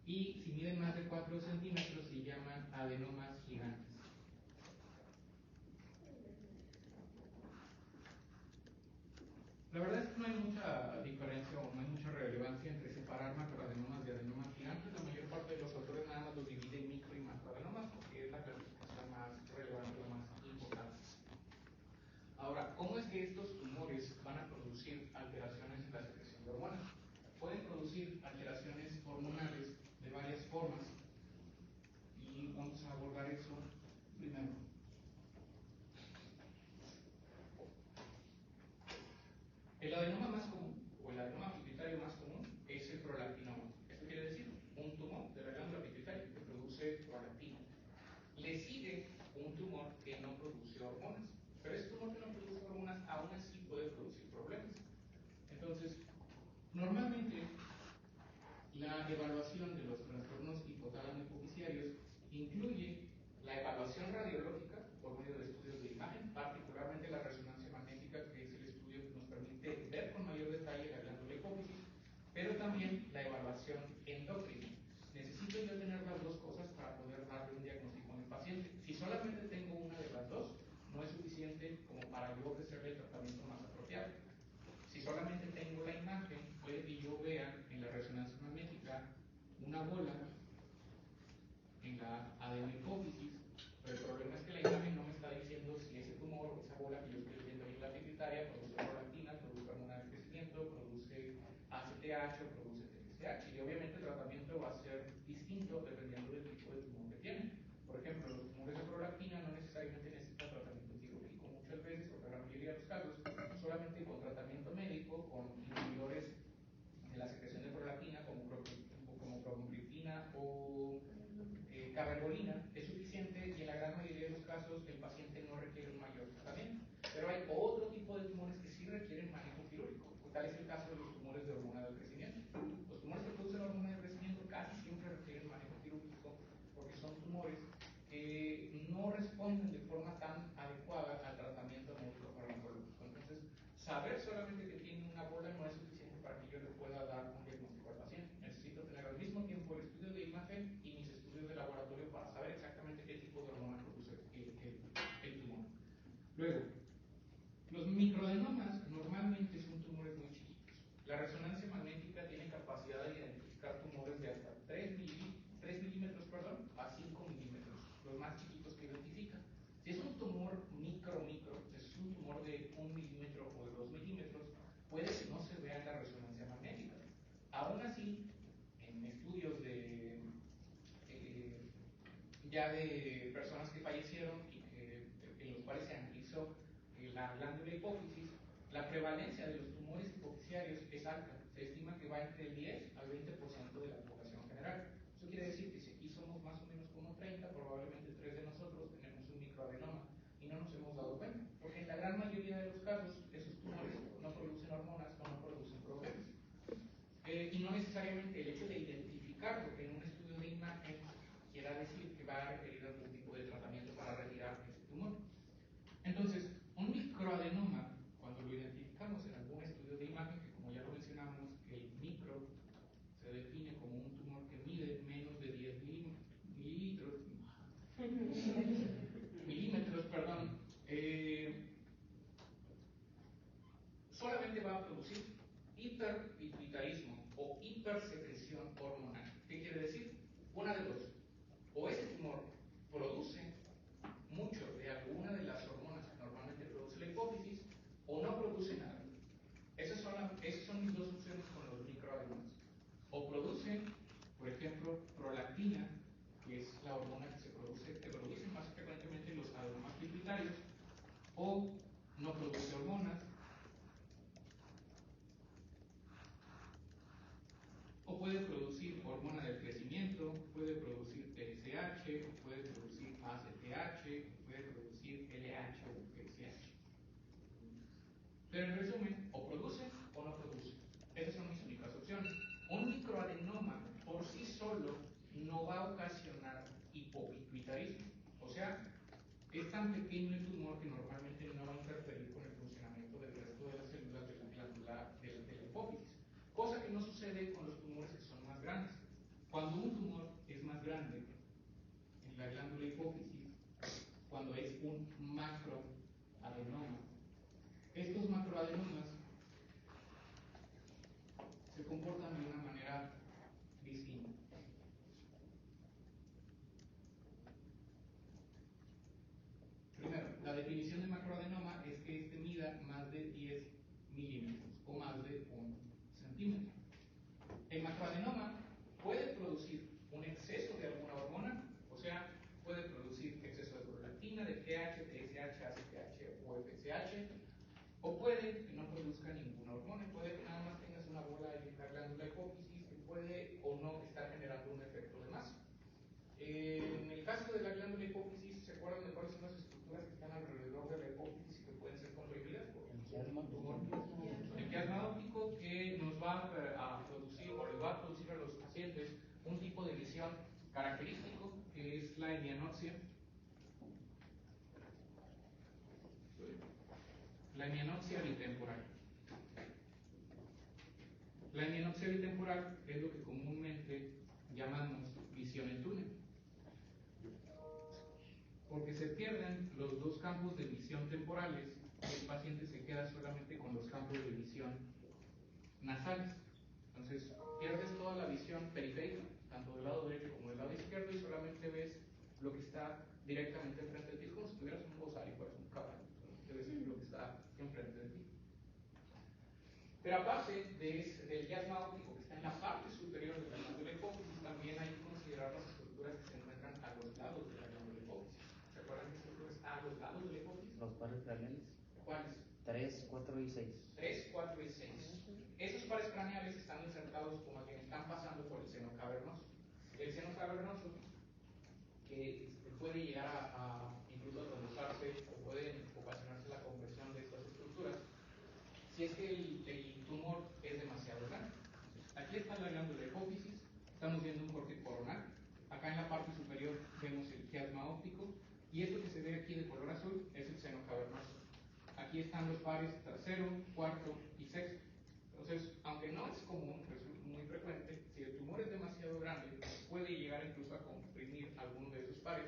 Y si miden más de 4 centímetros, se llaman adenomas gigantes. La verdad es que no hay mucha diferencia o no hay mucha relevancia entre separar macroadenomas de adenomas gigantes. La mayor parte de los autores nada más los divide en micro y macroadenomas porque es la clasificación más relevante, la más importante. Ahora, ¿cómo es que estos tumores van a producir alteraciones en la secreción de hormonas? Pueden producir alteraciones hormonales de varias formas y vamos a abordar eso primero. El adenoma más común, o el adenoma pituitario más común, es el prolactinoma. Esto quiere decir un tumor de la glándula pituitaria que produce prolactina. Le sigue un tumor que no produce hormonas, pero ese tumor que no produce hormonas aún así puede producir problemas. Entonces, normalmente la evaluación de los trastornos hipotálamo-hipofisiarios incluye la evaluación radiológica por medio de estudios de imagen, particularmente la resonancia magnética, que es el estudio que nos permite ver con mayor detalle la glándula hipófisis, pero también la evaluación endocrina. Necesito yo tener las dos cosas para poder darle un diagnóstico a mi paciente. Si solamente tengo una de las dos, no es suficiente como para yo ofrecerle el tratamiento más apropiado. Si solamente tengo la imagen, puede que yo vea en la resonancia magnética una bola en la adenopófisis, pero el problema es que la imagen no me está diciendo si ese tumor o esa bola que yo estoy viendo ahí en la pituitaria produce prolactina, produce hormona de crecimiento, produce ACTH o produce TSH. Y obviamente el tratamiento va a ser distinto dependiendo del tipo de tumor que tiene. Por ejemplo, los tumores de prolactina no necesariamente necesitan tratamiento quirúrgico muchas veces, o en la mayoría de los casos, solamente con tratamiento médico, con inhibidores de la secreción de prolactina como bromocriptina o cabergolina, es suficiente y en la gran mayoría de los casos el paciente no requiere un mayor tratamiento. Pero hay otro tipo de tumores que sí requieren manejo quirúrgico. Tal es el caso de los tumores de hormona del crecimiento. Los tumores que producen hormona del crecimiento casi siempre requieren manejo quirúrgico porque son tumores que no responden de forma tan adecuada al tratamiento médico farmacológico. Entonces, saber solamente que tiene una bola no es suficiente para que yo le pueda dar un diagnóstico al paciente. Necesito tener al mismo tiempo el estudio de imagen y mis estudios de laboratorio para saber exactamente qué tipo de hormona produce el tumor. Luego, los microadenomas normalmente son tumores muy chiquitos. La resonancia magnética tiene capacidad de identificar tumores de hasta 3 milímetros a 5 milímetros, los más chiquitos que identifica. Si es un tumor micro, es un tumor de 1 milímetro o de 2 milímetros, puede que no se vea en la resonancia magnética. Aún así, en estudios ya de personas que fallecieron y en los cuales se analizó la glándula hipófisis, la prevalencia de los tumores hipofisiarios es alta. Se estima que va entre el 10 al 20% de la población general. Eso quiere decir que si aquí somos más o menos como 30, probablemente 3 de nosotros tenemos un microadenoma y no nos hemos dado cuenta, porque en la gran mayoría de los casos esos tumores no producen hormonas o no producen problemas. Y no necesariamente el hecho de identificarlo en un estudio de imagen quiera decir que va a requerir algún tipo de tratamiento para retirar ese tumor. Entonces, un microadenoma, cuando lo identificamos en algún estudio de imagen, que como ya lo mencionamos, el micro se define como un tumor que mide menos de 10 milímetros, solamente va a producir hiperpituitarismo o hipersecreción hormonal. ¿Qué quiere decir? Una de dos. O ese tumor produce mucho de alguna de las hormonas que normalmente produce la hipófisis, o no produce nada. Esas son mis dos opciones con los microadenomas. O producen, por ejemplo, prolactina, que es la hormona que producen más frecuentemente los adenomas pituitarios, o no produce hormonas, o puede producir hormona del crecimiento, puede producir TSH, puede producir ACTH, puede producir LH o TSH. Pero en resumen, o produce o no produce. Esas son mis únicas opciones. tan pequeño el tumor que normalmente no va a interferir con el funcionamiento del resto de las células de la glándula de la hipófisis, cosa que no sucede con los tumores que son más grandes. Cuando un tumor es más grande en la glándula hipófisis, cuando es un macroadenoma, estos macroadenomas se comportan de una manera distinta. Primero, la definición de macroadenoma es que este mida más de 10 milímetros o más de 1 centímetro. El macroadenoma puede producir un exceso de alguna hormona, o sea, puede producir exceso de prolactina, de TH, TSH, ACTH o FSH, o puede que no produzca ninguna hormona, puede que nada más tengas una bola en la glándula hipófisis que puede o no estar generando un efecto de masa. En el caso de la glándula hipófisis, ¿se acuerdan de cuáles son las estructuras que están alrededor de la hipófisis y que pueden ser comprimidas por un tumor? El quiasma óptico, que nos va a producir o les va a producir a los pacientes un tipo de lesión característico, que es la hemianopsia. La hemianopsia bitemporal. La hemianopsia bitemporal es lo que comúnmente llamamos visión en túnel, porque se pierden los dos campos de visión temporales y el paciente se queda solamente con los campos de visión nasales. Entonces, pierdes toda la visión periférica, tanto del lado derecho como del lado izquierdo, y solamente ves lo que está directamente enfrente de ti, como si tuvieras un bozal y fueras un caballo. Debes ver lo que está enfrente de ti. Pero aparte del quiasma óptico que está en la parte superior de la glándula hipófisis, también hay que considerar las estructuras que se encuentran a los lados de la glándula hipófisis. ¿Se acuerdan qué estructuras están a los lados de la hipófisis? Los pares craneales. ¿Cuáles? 3, 4 y 6. 3, 4 y 6. Esos pares craneales están insertados, o más bien están pasando por el seno cavernoso. El seno cavernoso, que puede llegar a incluso a trombosarse o puede ocasionarse la conversión de estas estructuras, si es que el tumor es demasiado grande. Aquí está la glándula hipófisis, estamos viendo un corte coronal. Acá en la parte superior vemos el quiasma óptico, y esto que se ve aquí de color azul es el seno cavernoso. Aquí están los pares tercero, cuarto y sexto. Entonces, aunque no es común, es muy frecuente, si el tumor es demasiado grande, puede llegar incluso a comprimir alguno de esos pares,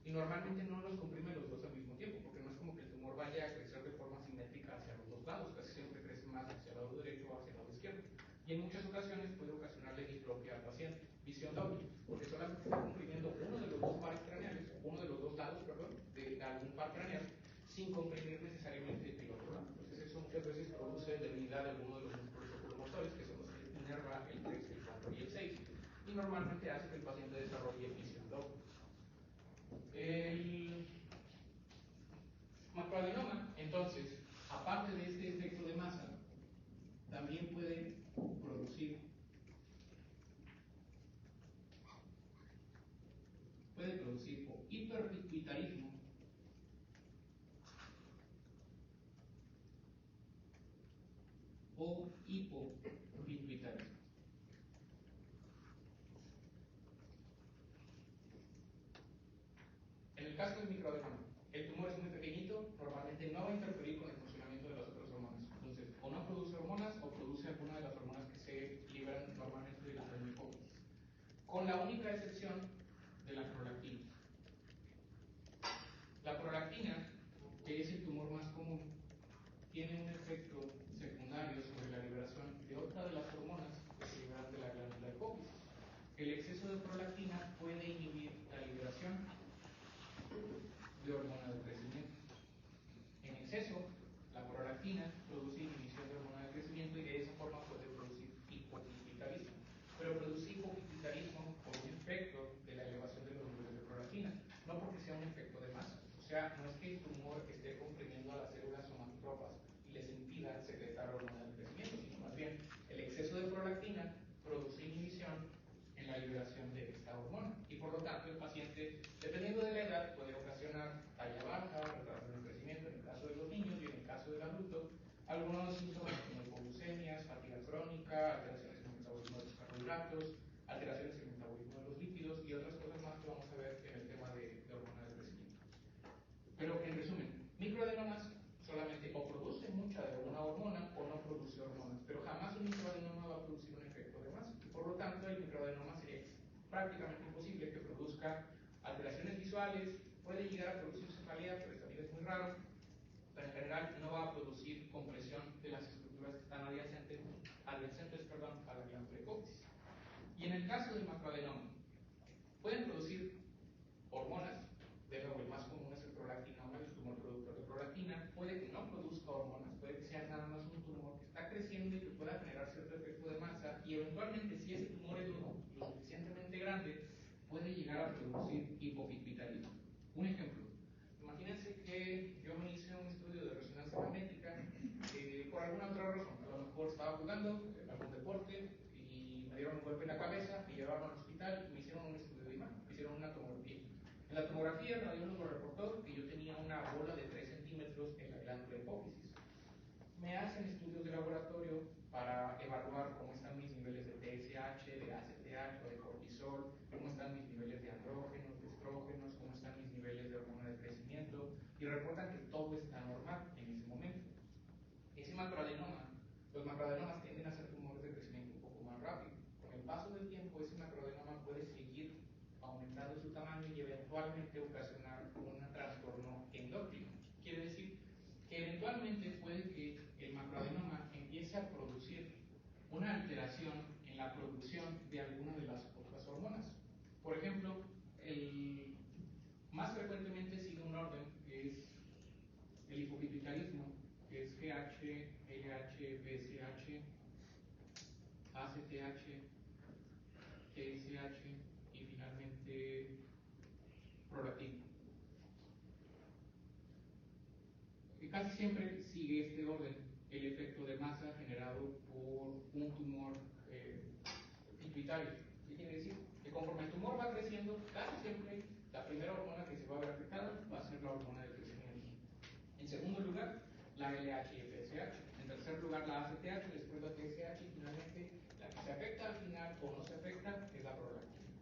y normalmente no los comprime los dos al mismo tiempo, porque no es como que el tumor vaya a crecer de forma simétrica hacia los dos lados, casi siempre crece más hacia el lado derecho o hacia el lado izquierdo. Y en muchas ocasiones puede ocasionarle diplopia al paciente, visión doble, porque solamente está comprimiendo uno de los dos pares craneales, uno de los dos lados, perdón, de algún par craneal, sin comprimir necesariamente el otro lado. Entonces eso muchas veces produce debilidad de alguno de los músculos oculomotores, que son los que inerva el 3, el 4 y el 6, y normalmente hace que el paciente desarrolle visión doble. El macroadenoma, entonces, aparte de este efecto de masa, también puede producir o hiperpituitarismo o hipopituitarismo. En el caso del microadenoma, el tumor es muy pequeñito, normalmente no va a interferir con el funcionamiento de las otras hormonas. Entonces, o no produce hormonas o produce alguna de las hormonas que se liberan normalmente de la hipófisis, con la única excepción de la prolactina. La prolactina, que es el tumor más común, tiene un efecto secundario sobre la liberación de otra de las hormonas que se liberan de la glándula hipófisis. El exceso de prolactina puede inhibir la liberación de hormona de crecimiento. En exceso, la prolactina produce inhibición de hormona de crecimiento, y de esa forma puede producir hipopituitarismo. Pero produce hipopituitarismo por un efecto de la elevación de los niveles de prolactina, no porque sea un efecto de masa. O sea, no es que el tumor esté comprimiendo a las células somatótropas y les impida secretar hormona de crecimiento, sino más bien el exceso de prolactina produce inhibición en la liberación de esta locales, puede llegar a producir cefalea, pero también es muy raro, pero en general no va a producir compresión de las estructuras que están adyacentes a la glándula hipófisis. Y en el caso del macroadenoma, pueden producir hormonas, de nuevo el más común es el prolactinoma, el tumor productor de prolactina, puede que no produzca hormonas, puede que sea nada más un tumor que está creciendo y que pueda generar cierto efecto de masa, y eventualmente si ese tumor es lo suficientemente grande, puede llegar a producir hipopituitarismo. Un ejemplo, imagínense que yo me hice un estudio de resonancia magnética por alguna otra razón, a lo mejor estaba jugando algún deporte y me dieron un golpe en la cabeza, me llevaron al hospital y me hicieron un estudio de imagen, me hicieron una tomografía. En la tomografía el radiólogo reportó que yo tenía una bola de 3 centímetros en la glándula hipófisis. Me hacen estudios de laboratorio para evaluar cómo están mis niveles de TSH, de ACTH o de cortisol, cómo están mis niveles de andrógenos, de estrógenos, cómo están mis niveles de hormona de crecimiento, y reportan que todo está normal en ese momento. Ese macroadenoma, los macroadenomas tienden a ser tumores de crecimiento un poco más rápido. Con el paso del tiempo, ese macroadenoma puede seguir aumentando su tamaño y eventualmente ocasionar un trastorno endocrino. Quiere decir que eventualmente puede que el macroadenoma empiece a producir una alteración en la producción de alguna de las otras hormonas. Por ejemplo, el más frecuentemente sigue un orden, es el hipopituitarismo, que es GH, LH, BSH, ACTH, TSH y finalmente prolactina. Y casi siempre sigue este orden el efecto de masa generado por un tumor pituitario. ¿Qué quiere decir? Que conforme el tumor va creciendo, casi siempre la primera hormona que se va a ver afectada va a ser la hormona de crecimiento. En segundo lugar, la LH y el TSH. En tercer lugar, la ACTH, después la TSH y finalmente la que se afecta al final o no se afecta es la prolactina.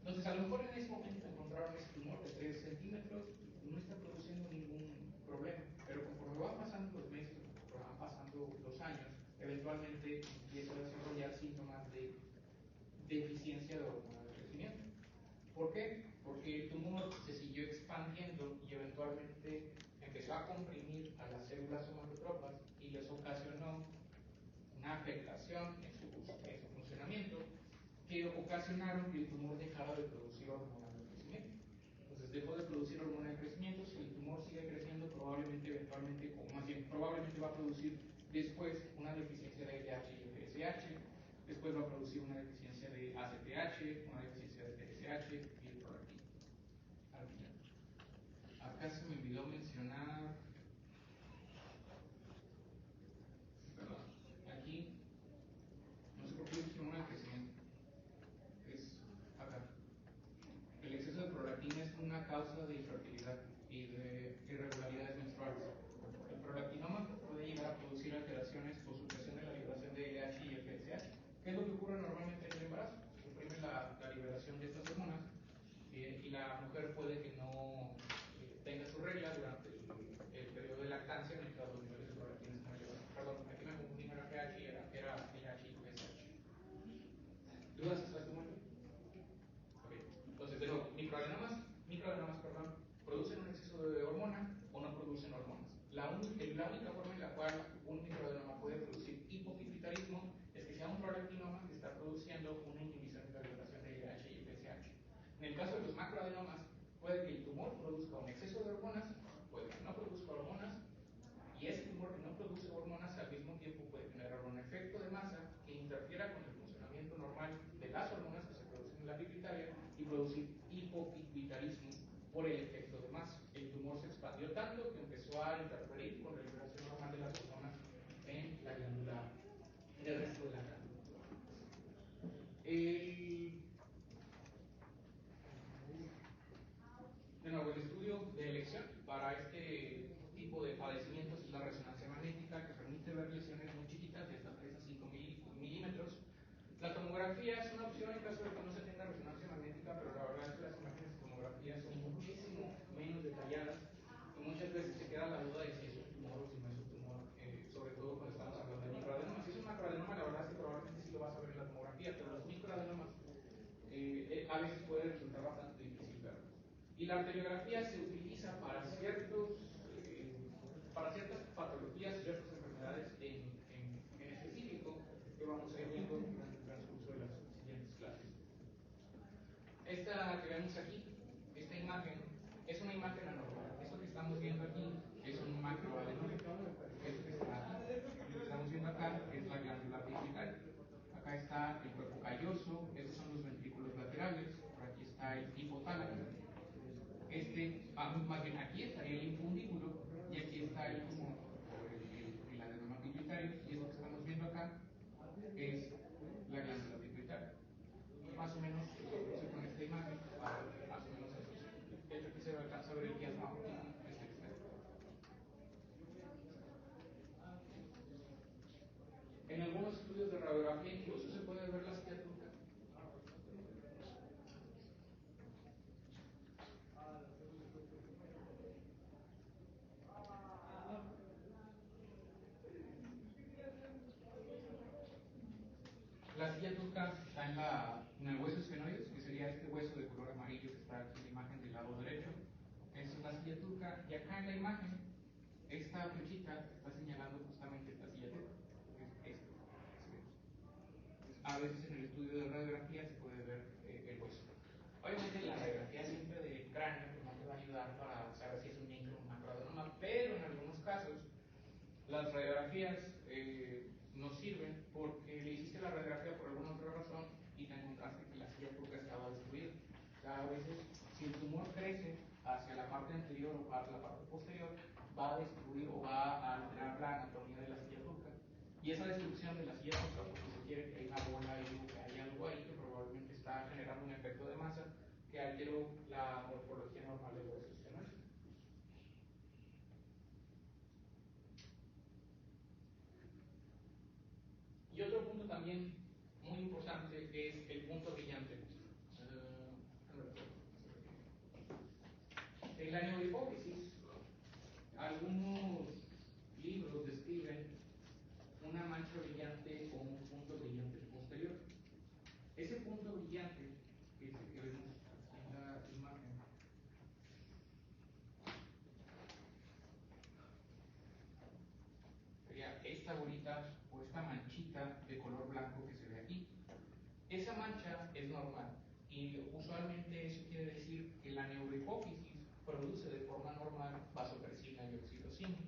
Entonces, a lo mejor en ese momento encontraron ese tumor de 3 centímetros, no está produciendo ningún problema, pero conforme van pasando los meses, conforme van pasando los años, eventualmente empieza a desarrollar síntomas de deficiencia de hormona de crecimiento. ¿Por qué? Porque el tumor se siguió expandiendo y eventualmente empezó a comprimir a las células somatotropas y les ocasionó una afectación en su funcionamiento que ocasionaron que el tumor dejara de producir hormona de crecimiento. Entonces dejó de producir hormona de crecimiento. Si el tumor sigue creciendo, probablemente eventualmente, o más bien probablemente va a producir después una deficiencia de LH y FSH, después va a producir una deficiencia de ACTH, una deficiencia de TSH y el prolactina al final. Acá se me olvidó mencionar, perdón, aquí no sé por qué es hormona de crecimiento, es acá. El exceso de prolactina es una causa de infertilidad y de irregularidades menstruales. El prolactinoma puede llegar a producir alteraciones o supresión de la liberación de LH y FSH. ¿Qué es lo que ocurre normalmente en el embarazo? Suprime la liberación de estas hormonas y la mujer puede que no tenga su regla durante el periodo de lactancia mientras los niveles de prolactina están elevados. Perdón, aquí me confundí, no era PH, era LH y FSH. ¿Dudas hasta este momento? Okay. Entonces, de nuevo, microadenomas, producen un exceso de hormona o no producen hormonas. La única forma en la cual un microadenoma puede producir hipopituitarismo es que sea un prolactinoma que está produciendo una inhibición de la liberación de LH y FSH. En el caso de los macroadenomas, puede que el tumor produzca un exceso de hormonas, puede que no produzca hormonas, y ese tumor que no produce hormonas al mismo tiempo puede generar un efecto de masa que interfiera con el funcionamiento normal de las hormonas que se producen en la pituitaria y producir hipopituitarismo por el efecto de masa. El tumor se expandió tanto que empezó a interferir con la liberación normal de las hormonas en la glándula, en el resto de la glándula. De nuevo, el estudio de elección para este tipo de padecimientos es la resonancia magnética, que permite ver lesiones muy chiquitas de hasta 3 a 5 milímetros. La tomografía es una opción en caso de que no se tenga resonancia magnética, pero la verdad es que las imágenes de tomografía son muchísimo menos detalladas y muchas veces se queda la duda de si es un tumor o si no es un tumor, sobre todo cuando estamos hablando de microadenomas. Si es un macroadenoma, la verdad es que probablemente sí lo vas a ver en la tomografía, pero los microadenomas a veces puede resultar bastante difícil verlos. La arteriografía se utiliza para ciertas patologías, ciertas enfermedades en específico que vamos a ir viendo durante el transcurso de las siguientes clases. Esta que vemos aquí, esta imagen, es una imagen anormal. Esto que estamos viendo aquí es un macroadenoma. Esto que estamos viendo acá es la glándula pituitaria. Acá está el cuerpo calloso, estos son los ventrículos laterales, por aquí está el hipotálamo. Más bien aquí estaría el infundíbulo y aquí está el tumor, el adenoma pituitario, y esto que estamos viendo acá es la glándula pituitaria. Más o menos se produce con esta imagen, más o menos eso. De hecho aquí se alcanza a ver el diafragma, En algunos estudios de radiografía incluso se puede ver la silla turca. La silla turca está en el hueso esfenoides, que sería este hueso de color amarillo que está aquí en la imagen del lado derecho. Esa es la silla turca, y acá en la imagen, esta flechita está señalando justamente esta silla turca, que es esto. A veces en el estudio de radiografía se puede ver el hueso. Obviamente la radiografía siempre del cráneo no te va a ayudar para saber si es un micro o un macroadenoma, pero en algunos casos las radiografías nos sirven porque le hiciste la radiografía por alguna otra razón y te encontraste que la silla turca estaba destruida. O sea, a veces si el tumor crece hacia la parte anterior o para la parte posterior, va a destruir o va a alterar la anatomía de la silla turca. Y esa destrucción de la silla turca, porque se quiere que hay una bola ahí o que hay algo ahí que probablemente está generando un efecto de masa que alteró la morfología normal del hueso esfenoide. Y otro punto también muy importante es el punto brillante. En la neurohipófisis, algunos libros describen una mancha brillante o un punto brillante posterior. Ese punto brillante, que es el que vemos aquí en la imagen, sería esta bolita o esta manchita de color blanco que se ve aquí. Esa mancha es normal y usualmente eso quiere decir que la neurohipófisis produce de forma normal vasopresina y oxitocina.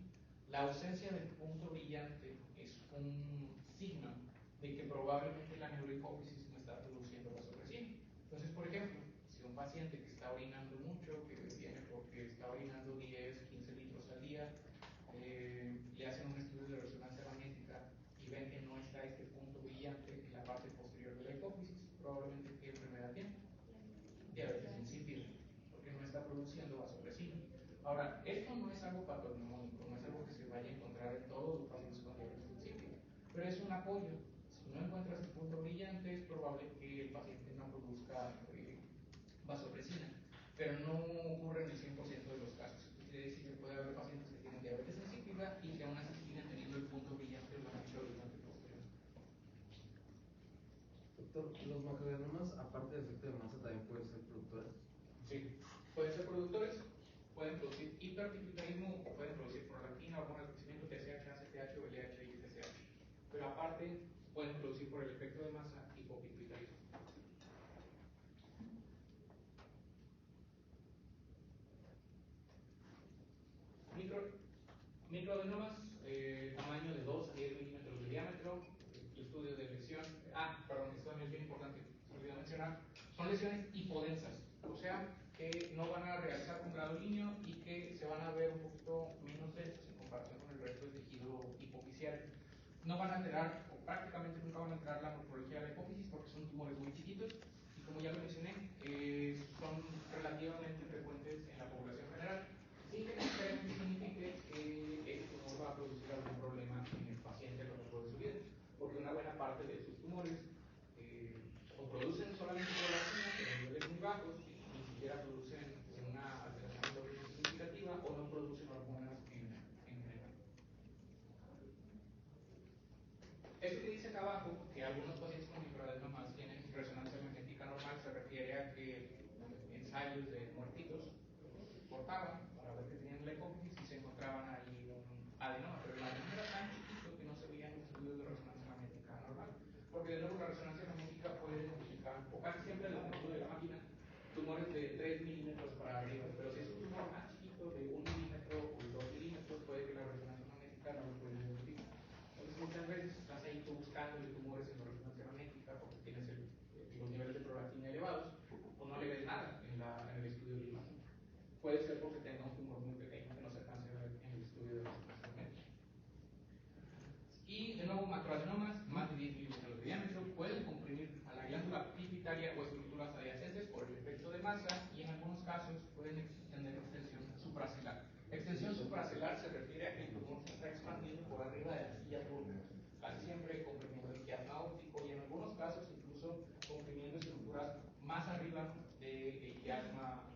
La ausencia del punto brillante es un signo de que probablemente la neurohipófisis no está produciendo vasopresina. Entonces, por ejemplo, si un paciente que está orinando mucho, que viene porque está orinando 10, 15 litros al día, le hacen un estudio de resonancia magnética y ven que no está este punto brillante en la parte posterior de la hipófisis, probablemente ¿qué enfermedad tiene? Diabetes insípida, porque no está produciendo vasopresina. Ahora, esto no es algo patognomónico, no es algo que se vaya a encontrar en todos los pacientes con diabetes insípida, pero es un apoyo. Si no encuentras el punto brillante, es probable que el paciente no produzca vasopresina, pero no ocurre en el 100% de los casos. Quiere decir que puede haber pacientes que tienen diabetes insípida y que aún así siguen teniendo el punto brillante o la mancha brillante posterior. Doctor, ¿los macroadenomas, aparte de efecto de masa, también pueden ser productores? Sí, pueden ser productores, pueden producir hiperpituitarismo o pueden producir prolactina, hormonas de crecimiento, TSH, ACTH, VLH y FSH. Pero aparte, pueden producir por el efecto de masa hipopituitarismo. Microadenomas, tamaño de 2 a 10 milímetros de diámetro, el estudio de lesión. Perdón, esto también es bien importante, se olvidó mencionar. Son lesiones hipodensas, o sea, que no van a realizar con grado líneo y que se van a ver un poquito menos densos en comparación con el resto del tejido hipofisial. No van a alterar, o prácticamente nunca van a alterar la morfología de la hipófisis porque son tumores muy chiquitos y como ya lo mencioné, son relativamente frecuentes en la población general, sin que necesariamente signifique que este tumor va a producir algún problema en el paciente a lo largo de su vida, porque una buena parte de sus tumores o producen solamente prolactina, pero en niveles muy bajos, ni siquiera producen una alteración endócrina significativa o no producen hormonas en general. Esto que dice acá abajo, que algunos pacientes con microadenomas tienen resonancia magnética normal, se refiere a que ensayos de muertitos parcelar se refiere a que el tumor se está expandiendo por arriba de la silla turca, casi siempre comprimiendo el quiasma óptico y en algunos casos incluso comprimiendo estructuras más arriba del quiasma óptico.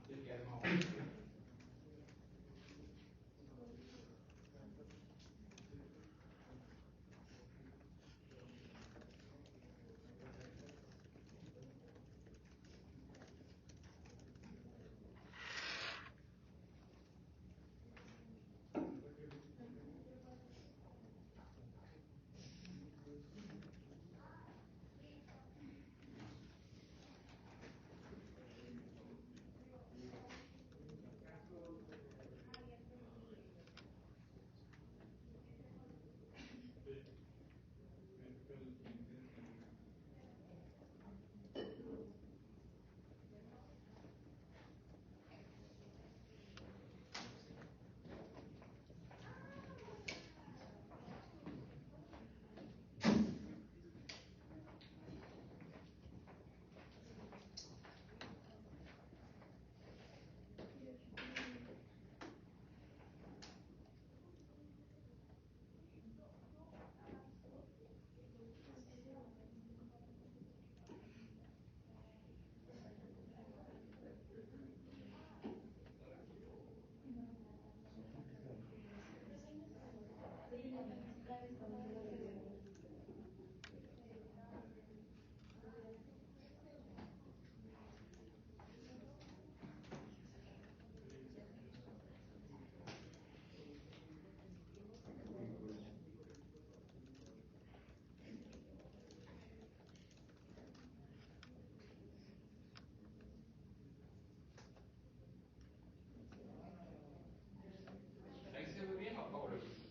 ¿Ahí se ve bien o apago la luz?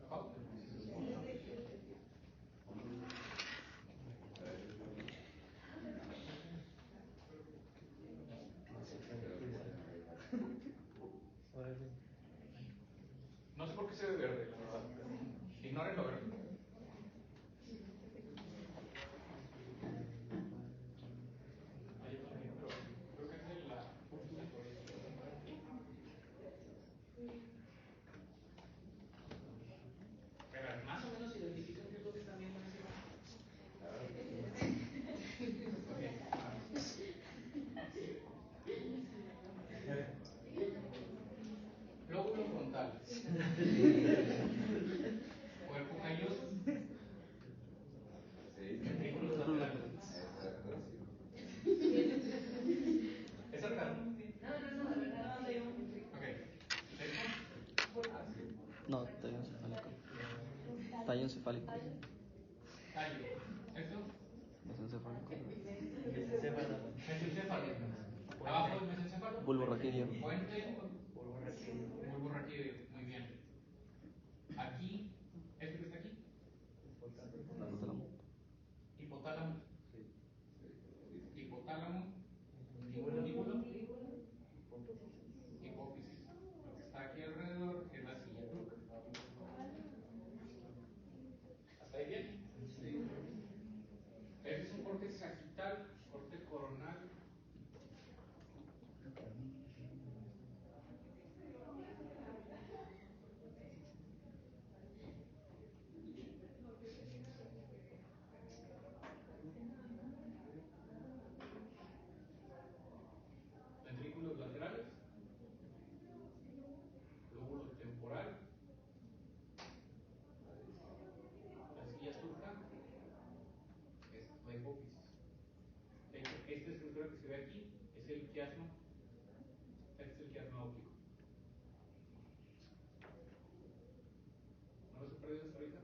¿Apago? No sé por qué se ve verde, la verdad. Ignoren lo verde. Ahí también, pero creo que es de la punto de todavía. Pero más o menos identifican qué es lo que están viendo en esa imagen. Lóbulo frontal. Cuerpo calloso. Ventrículos laterales. ¿Es cercano? No, de verdad. Ok. ¿Esto? No, tallo encefálico. Tallo encefálico. Tallo. ¿Esto? Mesencefálico. Mesencéfalo. Abajo del mesencéfalo. Bulbo raquídeo. Puente. Bulbo raquídeo. Muy bien. Aquí. ¿Esto que está aquí? Hipotálamo. Hipotálamo. Hipotálamo. Mandíbulo. Hipófisis. Lo que está aquí alrededor es la silla turca. ¿Hasta ahí bien? Este es un corte sagital, corte coronal. Ventrículos laterales. Lóbulo temporal. La silla turca. Es la hipófisis. De hecho, esta estructura que se ve aquí es el quiasma. Este es el quiasma óptico. ¿No los he perdido hasta ahorita?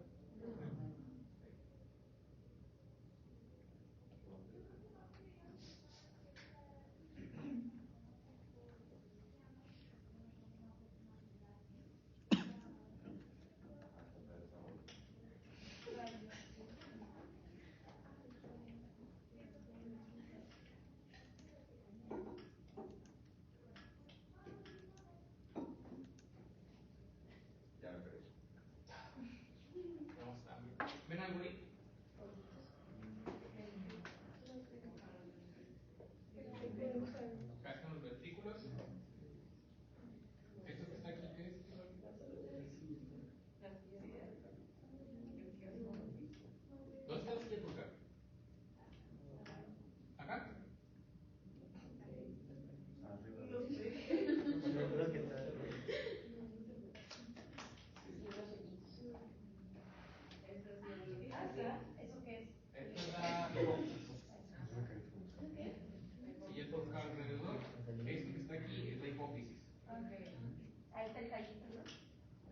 Ahí está el tallito, ¿no?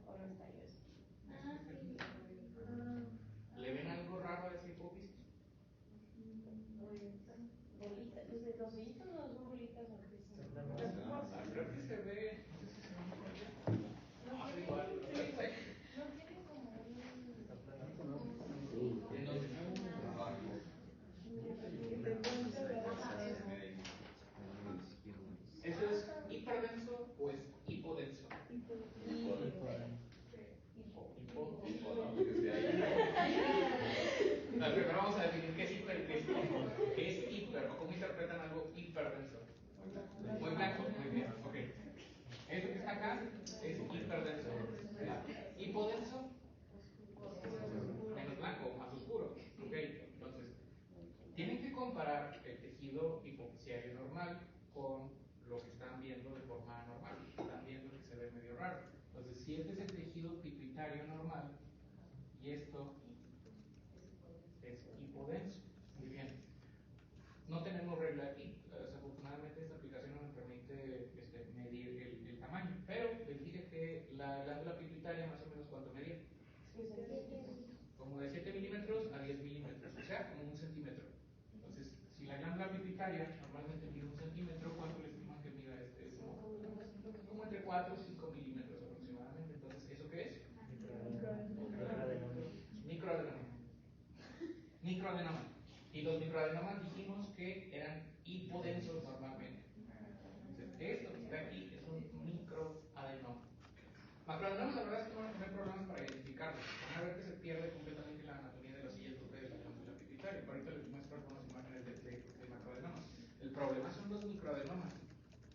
¿O no está yo eso? ¿Le ven algo raro a esa hipófisis? Bolitas, los hoyitos no son bolitas. Creo que se ve, no sé si se ve mejor allá. No, es igual, No tiene como ¿En dónde? ¿Eso es hiperdenso o es hipodenso? Primero vamos a definir qué es hiper y qué es hipo. ¿Qué es hiper o cómo interpretan algo hiperdenso? Muy blanco, muy bien, ok. Esto que está acá es hiperdenso. Hipodenso, menos blanco, más oscuro. Ok, entonces, tienen que comparar el tejido hipofisiario normal con lo que están viendo de forma normal. Están viendo que se ve medio raro. Entonces, si este es el tejido pituitario normal y esto es hipodenso. Muy bien. No tenemos regla aquí. Desafortunadamente esta aplicación no nos permite medir el tamaño. Pero les dije que la glándula pituitaria más o menos ¿cuánto medía? Como de 7 milímetros a 10 milímetros, o sea, como 1 centímetro. Entonces, si la glándula pituitaria normalmente mide 1 centímetro, ¿cuánto le estiman que mida este? Como entre 4 y 5 milímetros aproximadamente. Entonces, ¿eso qué es? Microadenoma. Microadenoma. Y los microadenomas dijimos que eran hipodensos normalmente. Entonces, esto que está aquí es un microadenoma. Macroadenomas, la verdad es que no van a tener problemas para identificarlos. Van a ver que se pierde completamente la anatomía de la silla de la glándula pituitaria. Ahorita les muestro algunas imágenes de macroadenomas. El problema son los microadenomas.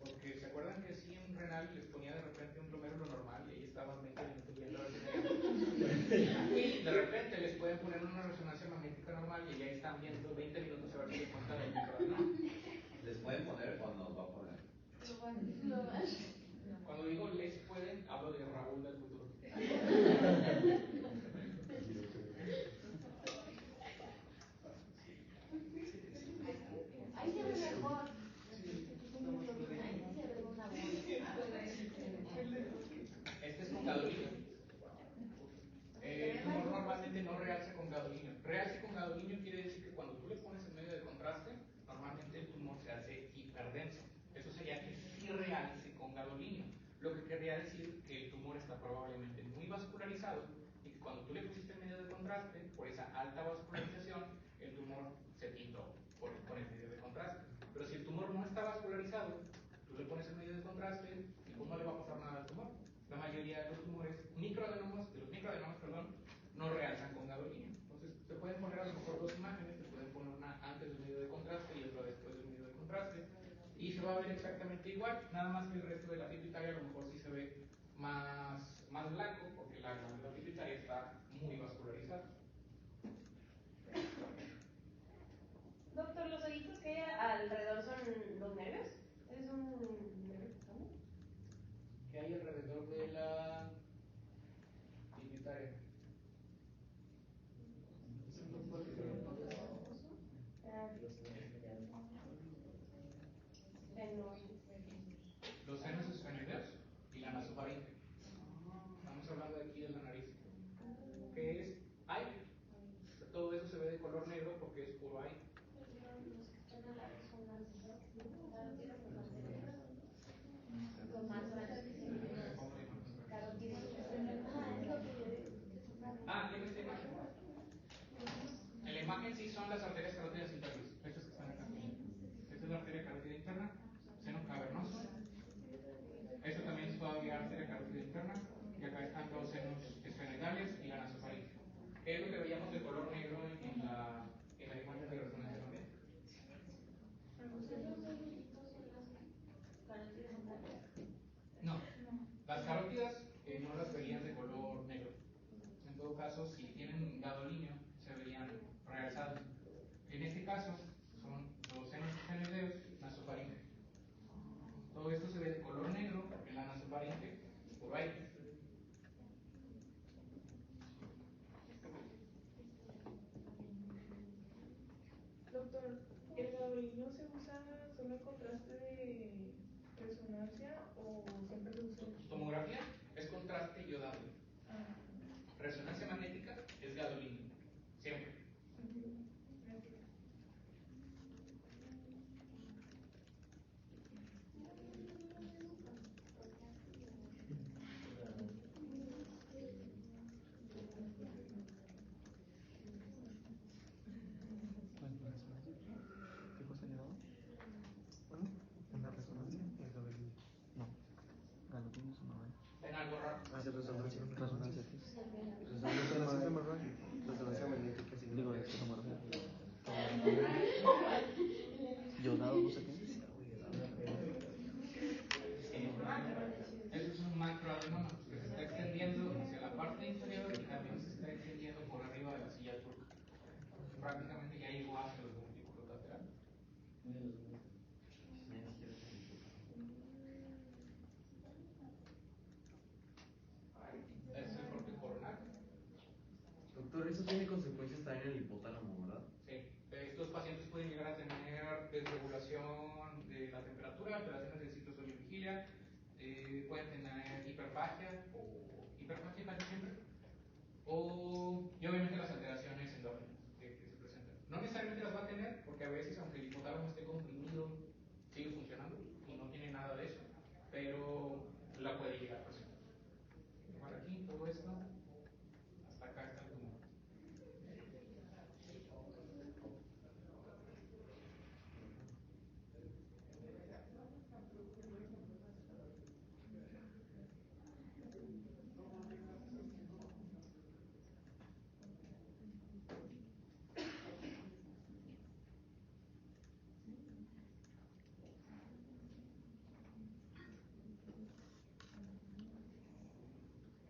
Porque se acuerdan que sí en renal les ponía de repente un glomérulo normal y ahí estaban 20 minutos viendo a ver si tenían. Y de repente les pueden poner una resonancia magnética normal y ahí están viendo 20 minutos a ver si les muestran el microadenoma. ¿Les pueden poner o nos va a poner? Cuando digo les pueden, hablo de Raúl del futuro. Ahí se ve mejor. Este es con gadolinio. El tumor normalmente no realza con gadolinio. Realce con gadolinio quiere decir que cuando tú le pones el medio de contraste, normalmente el tumor se hace hiperdenso. Eso sería que sí realce con gadolinio. Lo que querría decir que el tumor está probablemente muy vascularizado y que cuando tú le pusiste el medio de contraste, por esa alta vascularización, el tumor se pintó con el medio de contraste. Pero si el tumor no está vascularizado, tú le pones el medio de contraste y pues no le va a pasar nada al tumor. La mayoría de los tumores, microadenomas, no realzan con gadolinio. Entonces, te pueden poner a lo mejor dos imágenes, te pueden poner una antes del medio de contraste y otra después del medio de contraste. Y se va a ver exactamente igual, nada más que el resto de la pituitaria a lo mejor sí se ve más blanco, porque la glándula pituitaria está muy vascularizada. Doctor, ¿los ojitos que hay alrededor son los nervios? ¿Es un nervio picante? ¿Qué hay alrededor de la pituitaria? Los senos esfenoideos y la nasofaringe. Estamos hablando aquí de la nariz. ¿Qué es? Aire. Todo eso se ve de color negro porque es puro aire. Ah, ¿tienes esta imagen? En la imagen sí son las arterias carótidas internas. Estas que están acá. Esta es la arteria carótida interna, seno cavernoso. Esto también es todavía arteria carótida interna. Y acá están los senos esfenoidales y la nasofaringe. ¿Qué es lo que veíamos de color negro en la imagen de resonancia magnética? No, las carótidas no las verían de color negro. En todo caso, si tienen gadolinio, se verían realzados. En este caso, son los senos esfenoideos, nasofaringe. Todo esto se ve de color negro en la nasofaringe por aire. Doctor, ¿el gadolinio se usa solo en contraste de resonancia o siempre se usa? Tomografía, iodado. Resonancia magnética es gadolínio, siempre. ¿Qué cosa le daba? En la resonancia, el gadolinio. No, gadolinio es una vaina. ¿Ven algo raro? Resonancia, ¿qué es? Resonancia MRI. Resonancia magnética, sí. Digo, es que no me refiero. Yodado, no sé qué. Eso es un macroadenoma que se está extendiendo hacia la parte inferior y también se está extendiendo por arriba de la silla turca. Prácticamente ya llegó hacia los ventrículos laterales. Es el corte coronario. Doctor, eso tiene consecuencias también en el hipotálamo, ¿verdad? Sí, estos pacientes pueden llegar a tener desregulación de la temperatura, alteraciones del ciclo sueño-vigilia, pueden tener hiperfagia o hiperfagia casi siempre, y obviamente las alteraciones endógenas que se presentan. No necesariamente las va a tener, porque a veces, aunque el hipotálamo esté comprimido, sigue funcionando y no tiene nada de eso, pero la puede llegar a presentar. Tomar aquí todo esto, hasta acá está el tumor.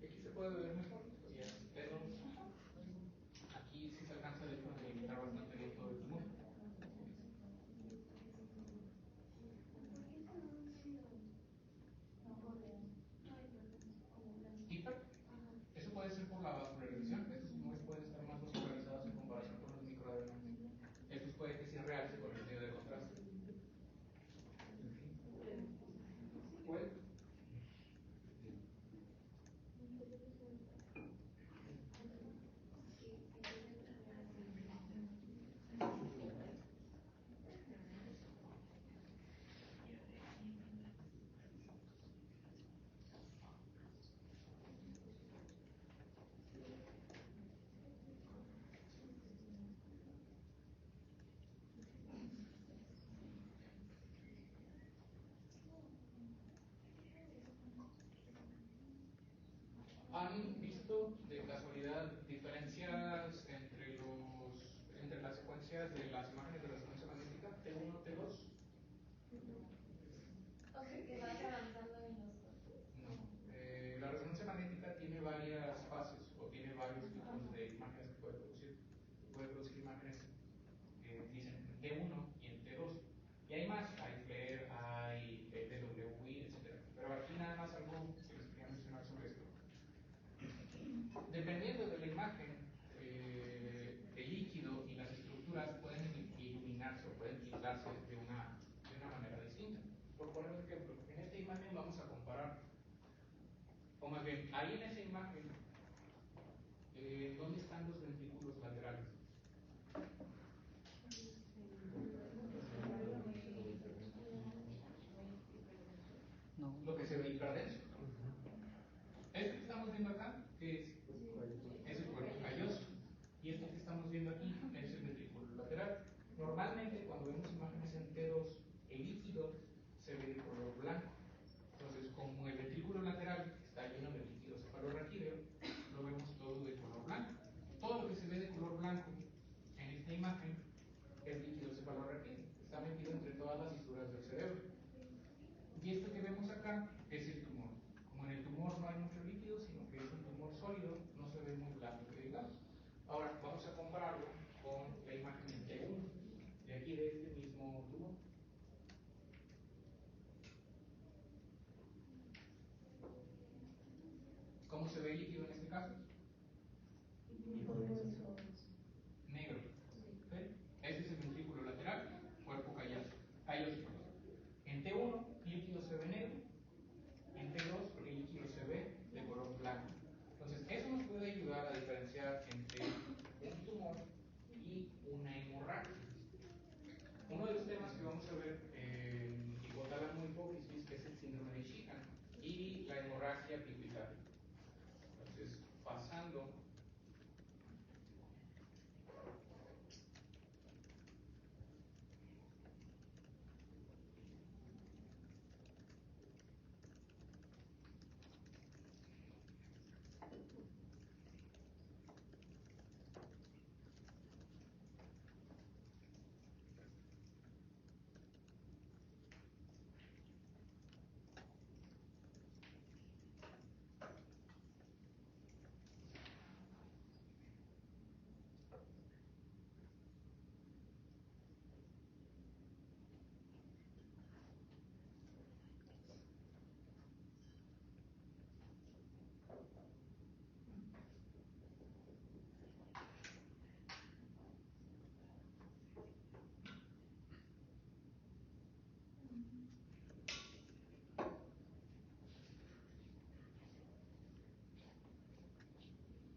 Aquí se puede ver mejor, y es T2. Aquí sí se alcanza de hecho a delimitar bastante bien todo el tumor. Hiper, eso puede ser por la vascularización. Estos tumores pueden estar más vascularizados en comparación con los microadenomas. Estos puede que sí realce con el medio de contraste. Puede. ¿Han visto de casualidad diferencias entre las secuencias de las imágenes de resonancia magnética T1, T2? O sea, que vas avanzando en los cortes. No. La resonancia magnética tiene varias fases o tiene varios tipos de imágenes que puede producir. Puede producir imágenes que dicen en T1 y en T2. Y hay más, hay FLAIR, hay DWI, etc. Pero aquí nada más algo que les quería mencionar sobre esto. Dependiendo de la imagen, el líquido y las estructuras pueden iluminarse o pueden filtrarse de una manera distinta. Por poner un ejemplo, en esta imagen vamos a comparar, o más bien, ahí en esa imagen, ¿dónde están los ventrículos laterales? No. Lo que se ve hiperdenso. Esto que estamos viendo acá, ¿qué es? Es el cuerpo calloso. Y esto que estamos viendo aquí es el ventrículo lateral. Normalmente cuando vemos imágenes en T2, el líquido se ve de color blanco. Entonces, como el ventrículo lateral está lleno de líquido cefalorraquídeo, lo vemos todo de color blanco. Todo lo que se ve de color blanco en esta imagen es líquido cefalorraquídeo. Está metido entre todas las fisuras del cerebro. Y esto que vemos acá es el tumor. Como en el tumor no hay mucho líquido, sino que es un tumor sólido, no se ve muy blanco, que digamos. Ahora vamos a compararlo con la imagen en T1, de aquí de este mismo tumor. ¿Cómo se ve el líquido en este caso? Negro. ¿Okay? Este es el ventrículo lateral, cuerpo calloso. En T1 el líquido se ve negro, en T2 el líquido se ve de color blanco.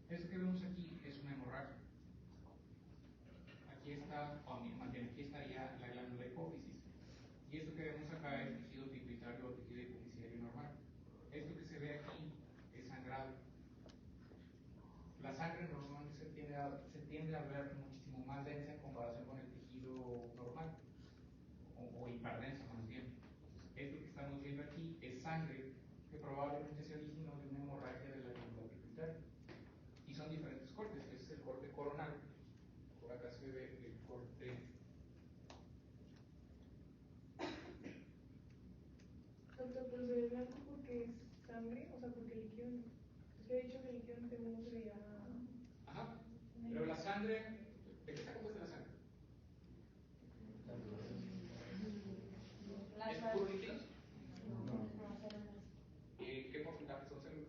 Esto que vemos aquí es una hemorragia. Aquí está, más bien aquí estaría la glándula hipófisis. Y esto que vemos acá es tejido pituitario o tejido hipofisiario normal. Esto que se ve aquí es sangrado. La sangre normalmente se tiende a ver muchísimo más densa en comparación con el tejido normal, o hiperdensa más bien. Esto que estamos viendo aquí es sangre que probablemente se originó de una hemorragia de la glándula pituitaria. Y son diferentes cortes. Este es el corte coronal. Por acá se ve el corte. Doctor, pero se ve blanco porque es sangre, o sea, porque el líquido. Usted ha dicho que el líquido en T1 se veía. Ajá. Pero la sangre, ¿de qué está compuesta la sangre? ¿Es puro líquido? ¿Qué porcentaje son células?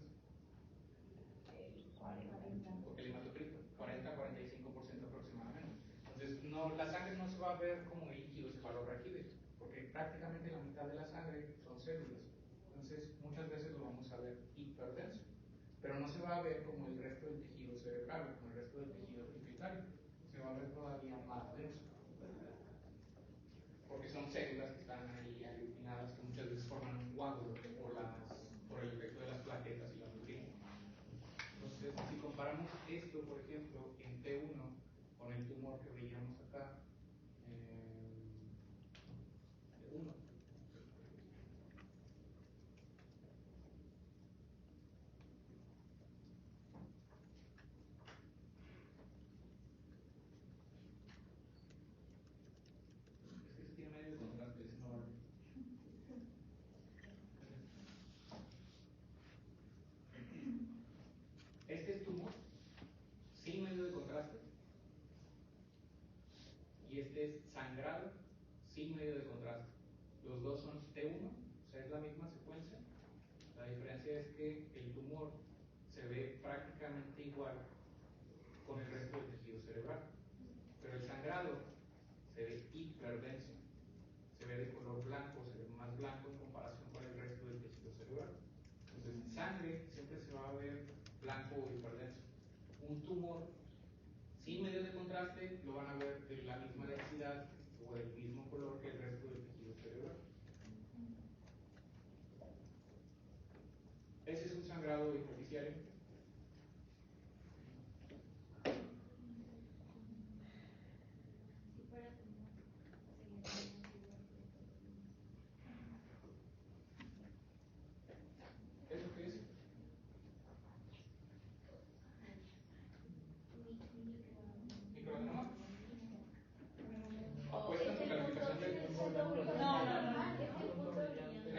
Porque el hematocrito, 40-45% aproximadamente. Entonces, no, la sangre no se va a ver como líquido cefalorraquídeo, porque prácticamente la mitad de la sangre son células. Entonces, muchas veces lo vamos a ver hiperdenso, pero no se va a ver como el resto del tejido cerebral o como el resto del tejido pituitario. Se va a ver todavía más denso, porque son células que están ahí aglutinadas, que muchas veces forman un coágulo por el efecto de las plaquetas y la nutrina. Entonces, si comparamos esto, por ejemplo, en T1 con el tumor que veíamos acá, T1, es que se tiene medio de contraste, ese no vale. Este es tumor sin medio de contraste y este es sangrado sin medio de contraste. Los dos son T1, o sea, es la misma secuencia. La diferencia es que el tumor se ve prácticamente igual con el resto del tejido cerebral, pero el sangrado se ve hiperdenso, se ve de color blanco, se ve más blanco en comparación con el resto del tejido cerebral. Entonces, sangre siempre se va a ver blanco o hiperdenso. Un tumor sin medio de contraste lo van a ver de la misma densidad o del mismo color que el resto del tejido cerebral. Ese es un sangrado hipofisiario. ¿Eso qué es? ¿Microadenoma? ¿Apuesta en tu calificación de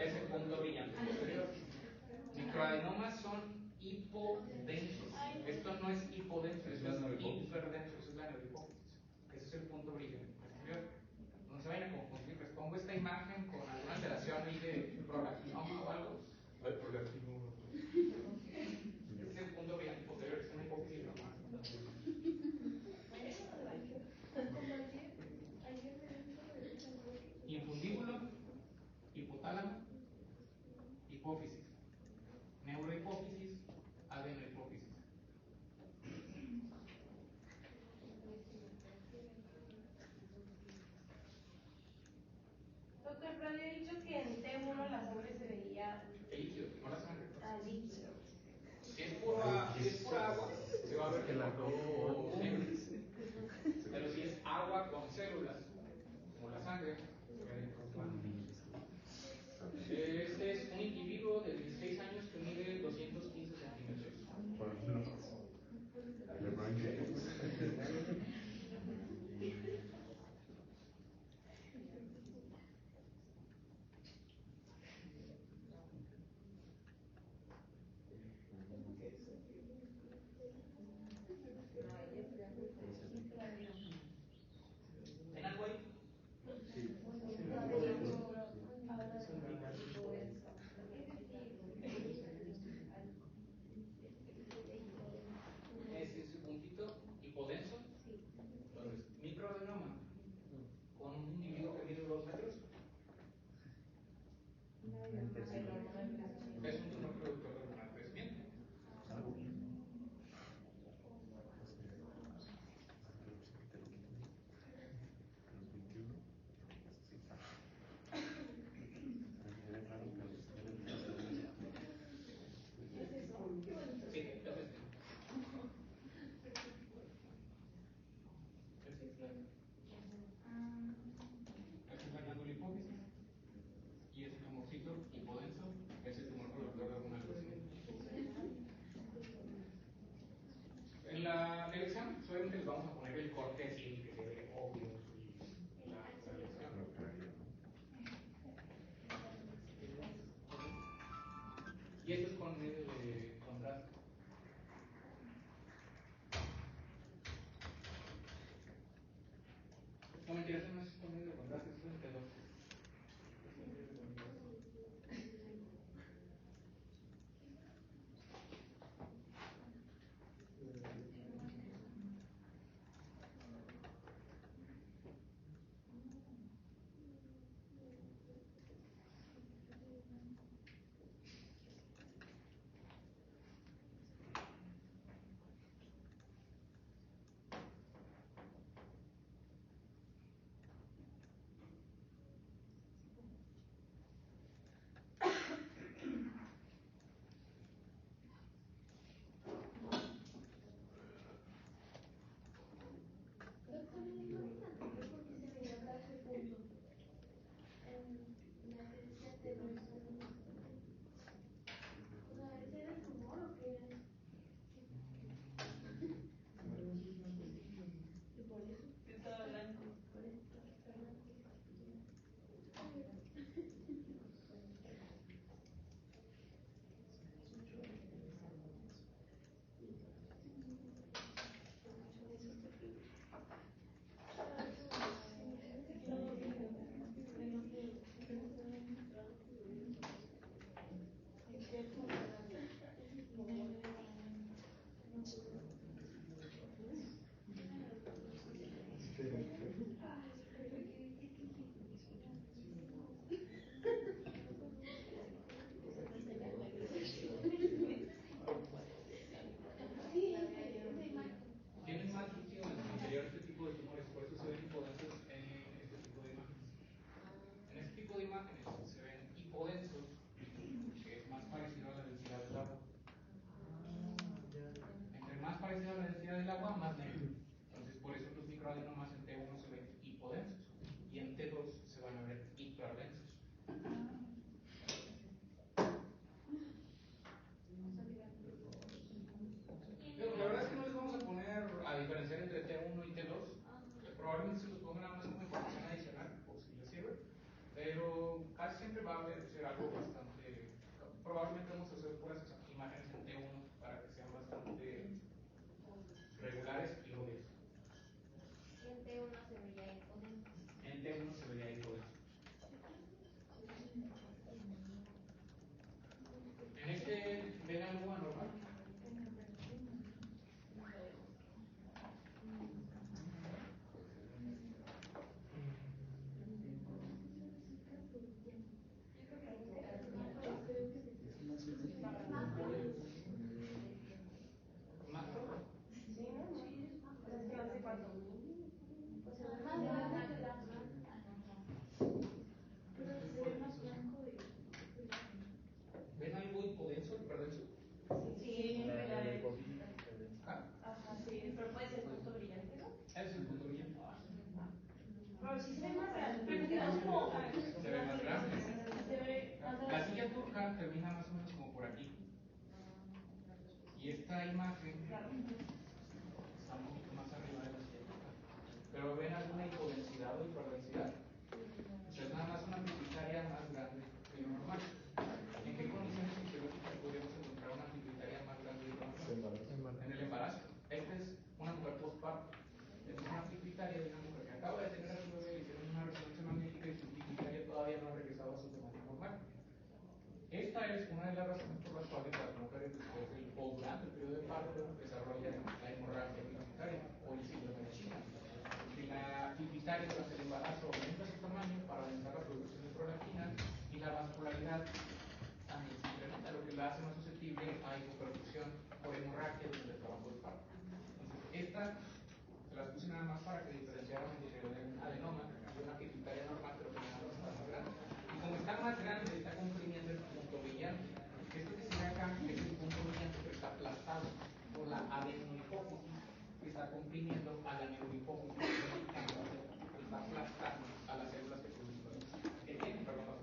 ese punto brillante posterior? Microadenomas son hipodensos. Esto no es hipodenso, esto es hiperdenso, eso es la neurohipófisis. Ese es el punto brillante posterior. No se vayan a confundir, les pongo esta imagen con alguna alteración ahí de prolactinoma o algo. Ay, prolactinoma. Este es el punto brillante posterior, es una hipófisis normal. Infundíbulo, hipotálamo, hipófisis, neurohipófisis, adenohipófisis. Doctor, pero había dicho que en T1 la sangre se veía El líquido, no la sangre. líquido. Si es pura agua, se va a ver el color negro. Pero si es agua con células, como la sangre, se ve de color blanco. Este es un individuo de 16 años que mide 215 centímetros. LeBron James. Y esto es con medio de contraste. No mentiras, no es con medio de contraste, es entre dos. Tienen más líquido en su interior este tipo de tumores, por eso se ven hipodensos en este tipo de imágenes. En este tipo de imágenes se ven hipodensos, que es más parecido a la densidad del agua. Entre más parecido a la densidad del agua, más negro. Entonces, por eso los microadenomas en T1 se ven hipodensos y en T2 se van a ver hiperdensos. La verdad es que no les vamos a poner a diferenciar entre T1 y T2. Probablemente se los ponga nada más como información adicional, por si les sirve. Pero casi siempre va a ser algo bastante. Probablemente vamos a hacer puras imágenes en T1 para que sean bastante regulares y obvias. En T1 se vería imponente. En T1 se vería hipodenso. En este, ¿ven algo anormal? ¿Macro? ¿Ven algo hipodenso, hiperdenso? Sí, ¿Ah? ajá, sí, pero puede ser punto brillante, ¿no? Ese es el punto brillante. Pero sí se ve más grande, pero es como... Se ve más grande. Se ve más grande. La silla turca termina más o menos como por aquí. Y esta imagen está un poquito más arriba de la silla turca. Pero ven alguna hipodensidad o hiperdensidad. Es nada más una pituitaria más grande que lo normal. ¿En qué condiciones fisiológicas podríamos encontrar una pituitaria más grande de lo normal? En el embarazo. Esta es una mujer postparto. Esta es una pituitaria de una mujer que acaba de tener a su bebé, le hicieron una resonancia magnética y su pituitaria todavía no ha regresado a su tamaño normal. Esta es una de las razones por las cuales las mujeres después del o durante el periodo de parto desarrollan la hemorragia pituitaria o el síndrome de China. Si la pituitaria durante el embarazo aumenta su tamaño para aumentar la producción de prolactina y la vascularidad también se incrementa, lo que la hace más susceptible a hipoperfusión por hemorragia durante el trabajo de parto. Entonces, esta se las puse nada más para que diferenciaran entre un adenoma y una pituitaria normal, pero que nada más está más grande. Y como está más grande, está comprimiendo el punto brillante. Esto que se ve acá es el punto brillante, pero está aplastado por la adenohipófisis, que está comprimiendo a la neurohipófisis, que está aplastando a las células que producen la luz. Perdón.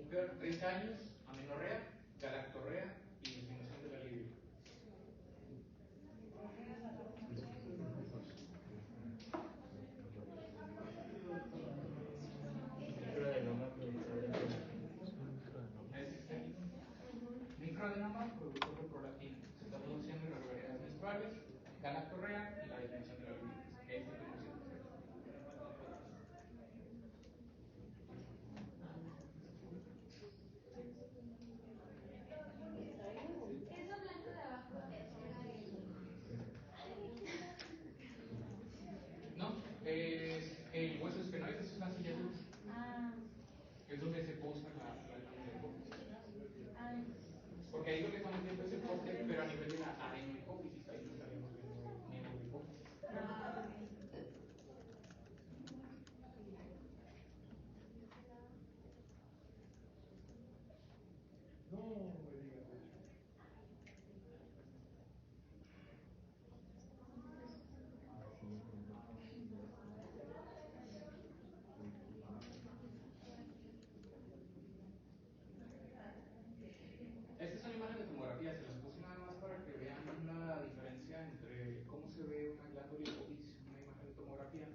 mujer 30 años, amenorrea, galactorrea y disminución de la libido. Microadenoma, productor de prolactina. Se está produciendo irregularidades menstruales, galactorrea y la disminución de la libido. Este tumor sí. Eso blanco de abajo era No, es el hueso esfenoide, es una silla dulce. Ah, Es donde se posa la glándula hipófisis. ah, Porque ahí lo que estamos viendo es el corte, pero a nivel de la adenohipófisis, ahí no estaríamos viendo el miembro de hipófisis. ah, Esta es una imagen de tomografía, se las puse nada más para que vean la diferencia entre cómo se ve una glándula hipófisis en una imagen de tomografía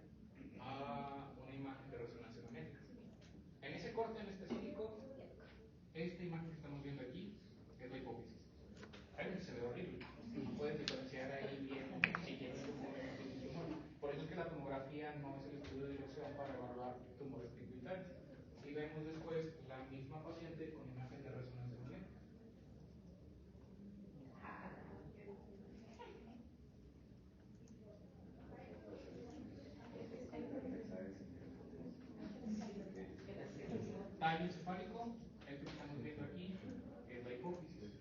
a una imagen de resonancia magnética. En ese corte en específico, esta imagen que estamos viendo aquí es la hipófisis. Realmente se ve horrible. No puedes diferenciar ahí bien si tiene un tumor o no tiene un tumor. Por eso es que la tomografía no es el estudio de dirección para evaluar tumores pituitarios. Y vemos después la misma paciente con imagen de resonancia magnética. Tallo encefálico, esto que estamos viendo aquí, es la hipófisis.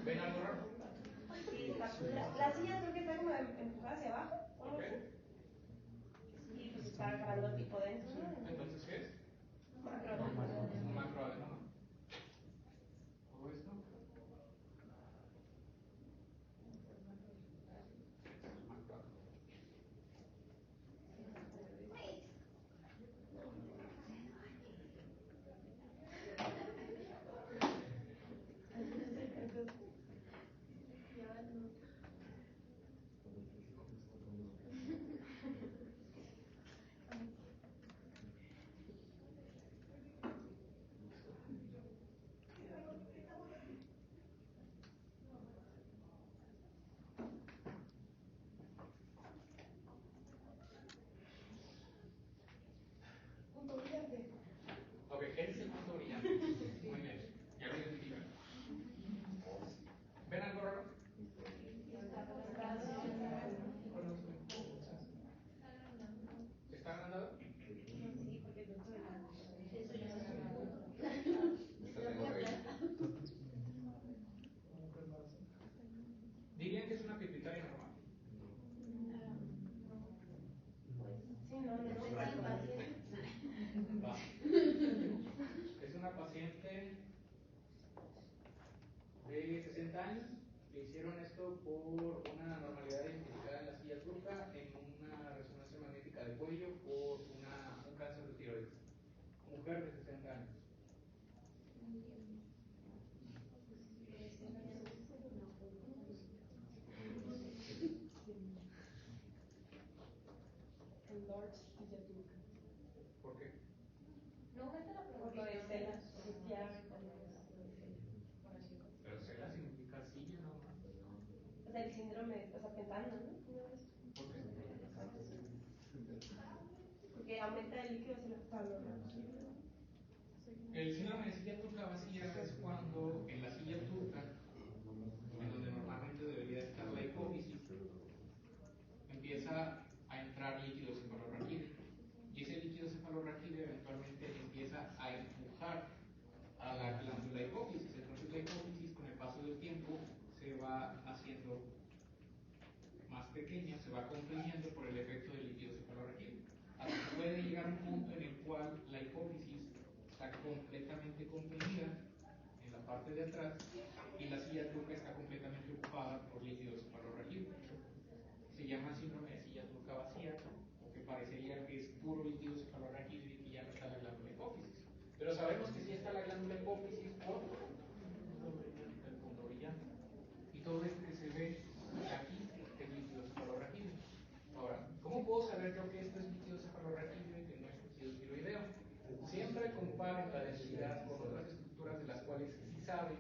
¿Ven algo raro? Sí, la silla creo que está como empujada hacia abajo. ¿O algo Ok. así? Y pues está acabando tipo dentro, ¿no? Entonces, ¿qué es? Macroadenoma. Un macroadenoma. ¿Todo esto? Es macroadenoma. Punto brillante. Ok, ese es el punto brillante. Muy bien, ya lo identifican. ¿Ven algo raro? ¿Está agrandado? Sí, porque el punto eso yo no sabía. Dirían que es una pituitaria normal. Sí, no, no, no. Va. Es una paciente de 60 años. Le hicieron esto por una anormalidad identificada en la silla turca, en una resonancia magnética de cuello por un cáncer de tiroides. Mujer de 60 años. El Lord silla turca. ¿Por qué? No aumenta la Por lo de probabilidad. celas. Ya. Pero cela significa silla normal. O sea, el síndrome, o sea, pensando, ¿no? ¿Por qué? Porque aumenta el líquido cerebral. El síndrome de silla turca vacía es cuando en la silla turca, en donde normalmente debería estar la hipófisis, empieza a entrar líquido cefalorraquídeo. Y ese líquido cefalorraquídeo eventualmente empieza a empujar a la glándula hipófisis. Entonces la hipófisis con el paso del tiempo se va haciendo más pequeña se va comprimiendo por el efecto del líquido cefalorraquídeo. Hasta que puede llegar a un punto en el cual la hipófisis está completamente comprimida en la parte de atrás y la silla turca está completamente ocupada por líquido cefalorraquídeo. Se llama síndrome de silla turca vacía, porque parecería que es puro líquido cefalorraquídeo y que ya no está la glándula hipófisis. Pero sabemos que sí está la glándula hipófisis por el punto brillante. Y todo esto que se ve aquí es líquido cefalorraquídeo. Ahora, ¿cómo puedo saber yo que esto es líquido cefalorraquídeo y que no es líquido tiroideo? Siempre comparen la densidad con otras estructuras de las cuales sí saben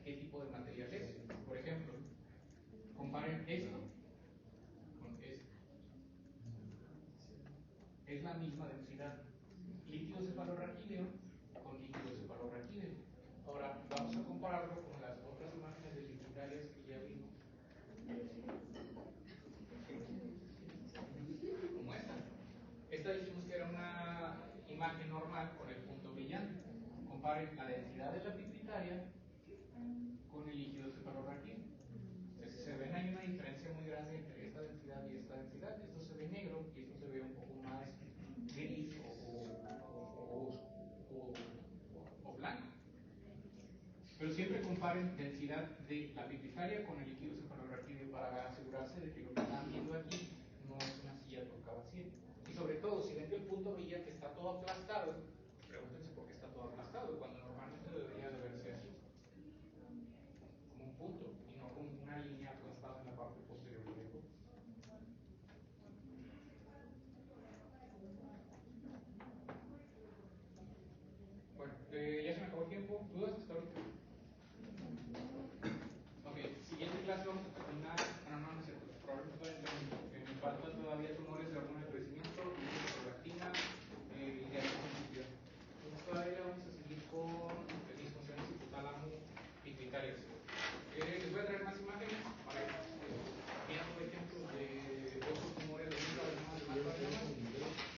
qué tipo de material es. Por ejemplo, comparen esto con esto. Es la misma densidad. Líquido cefalorraquídeo con líquido cefalorraquídeo. Ahora, vamos a compararlo con las otras imágenes deficitarias que ya vimos. Como esta. Esta dijimos que era una imagen normal con el punto brillante. Comparen la densidad de la pituitaria con el líquido cefalorraquídeo. Entonces, se ven, hay una diferencia muy grande entre esta densidad y esta densidad. Esto se ve negro y esto se ve un poco más gris o blanco. Pero siempre comparen densidad de la pituitaria con el líquido cefalorraquídeo para asegurarse de que lo que están viendo aquí no es una silla turca vacía. Y sobre todo, si ven que el punto brillante está todo aplastado, pregúntense por qué está todo aplastado. Cuando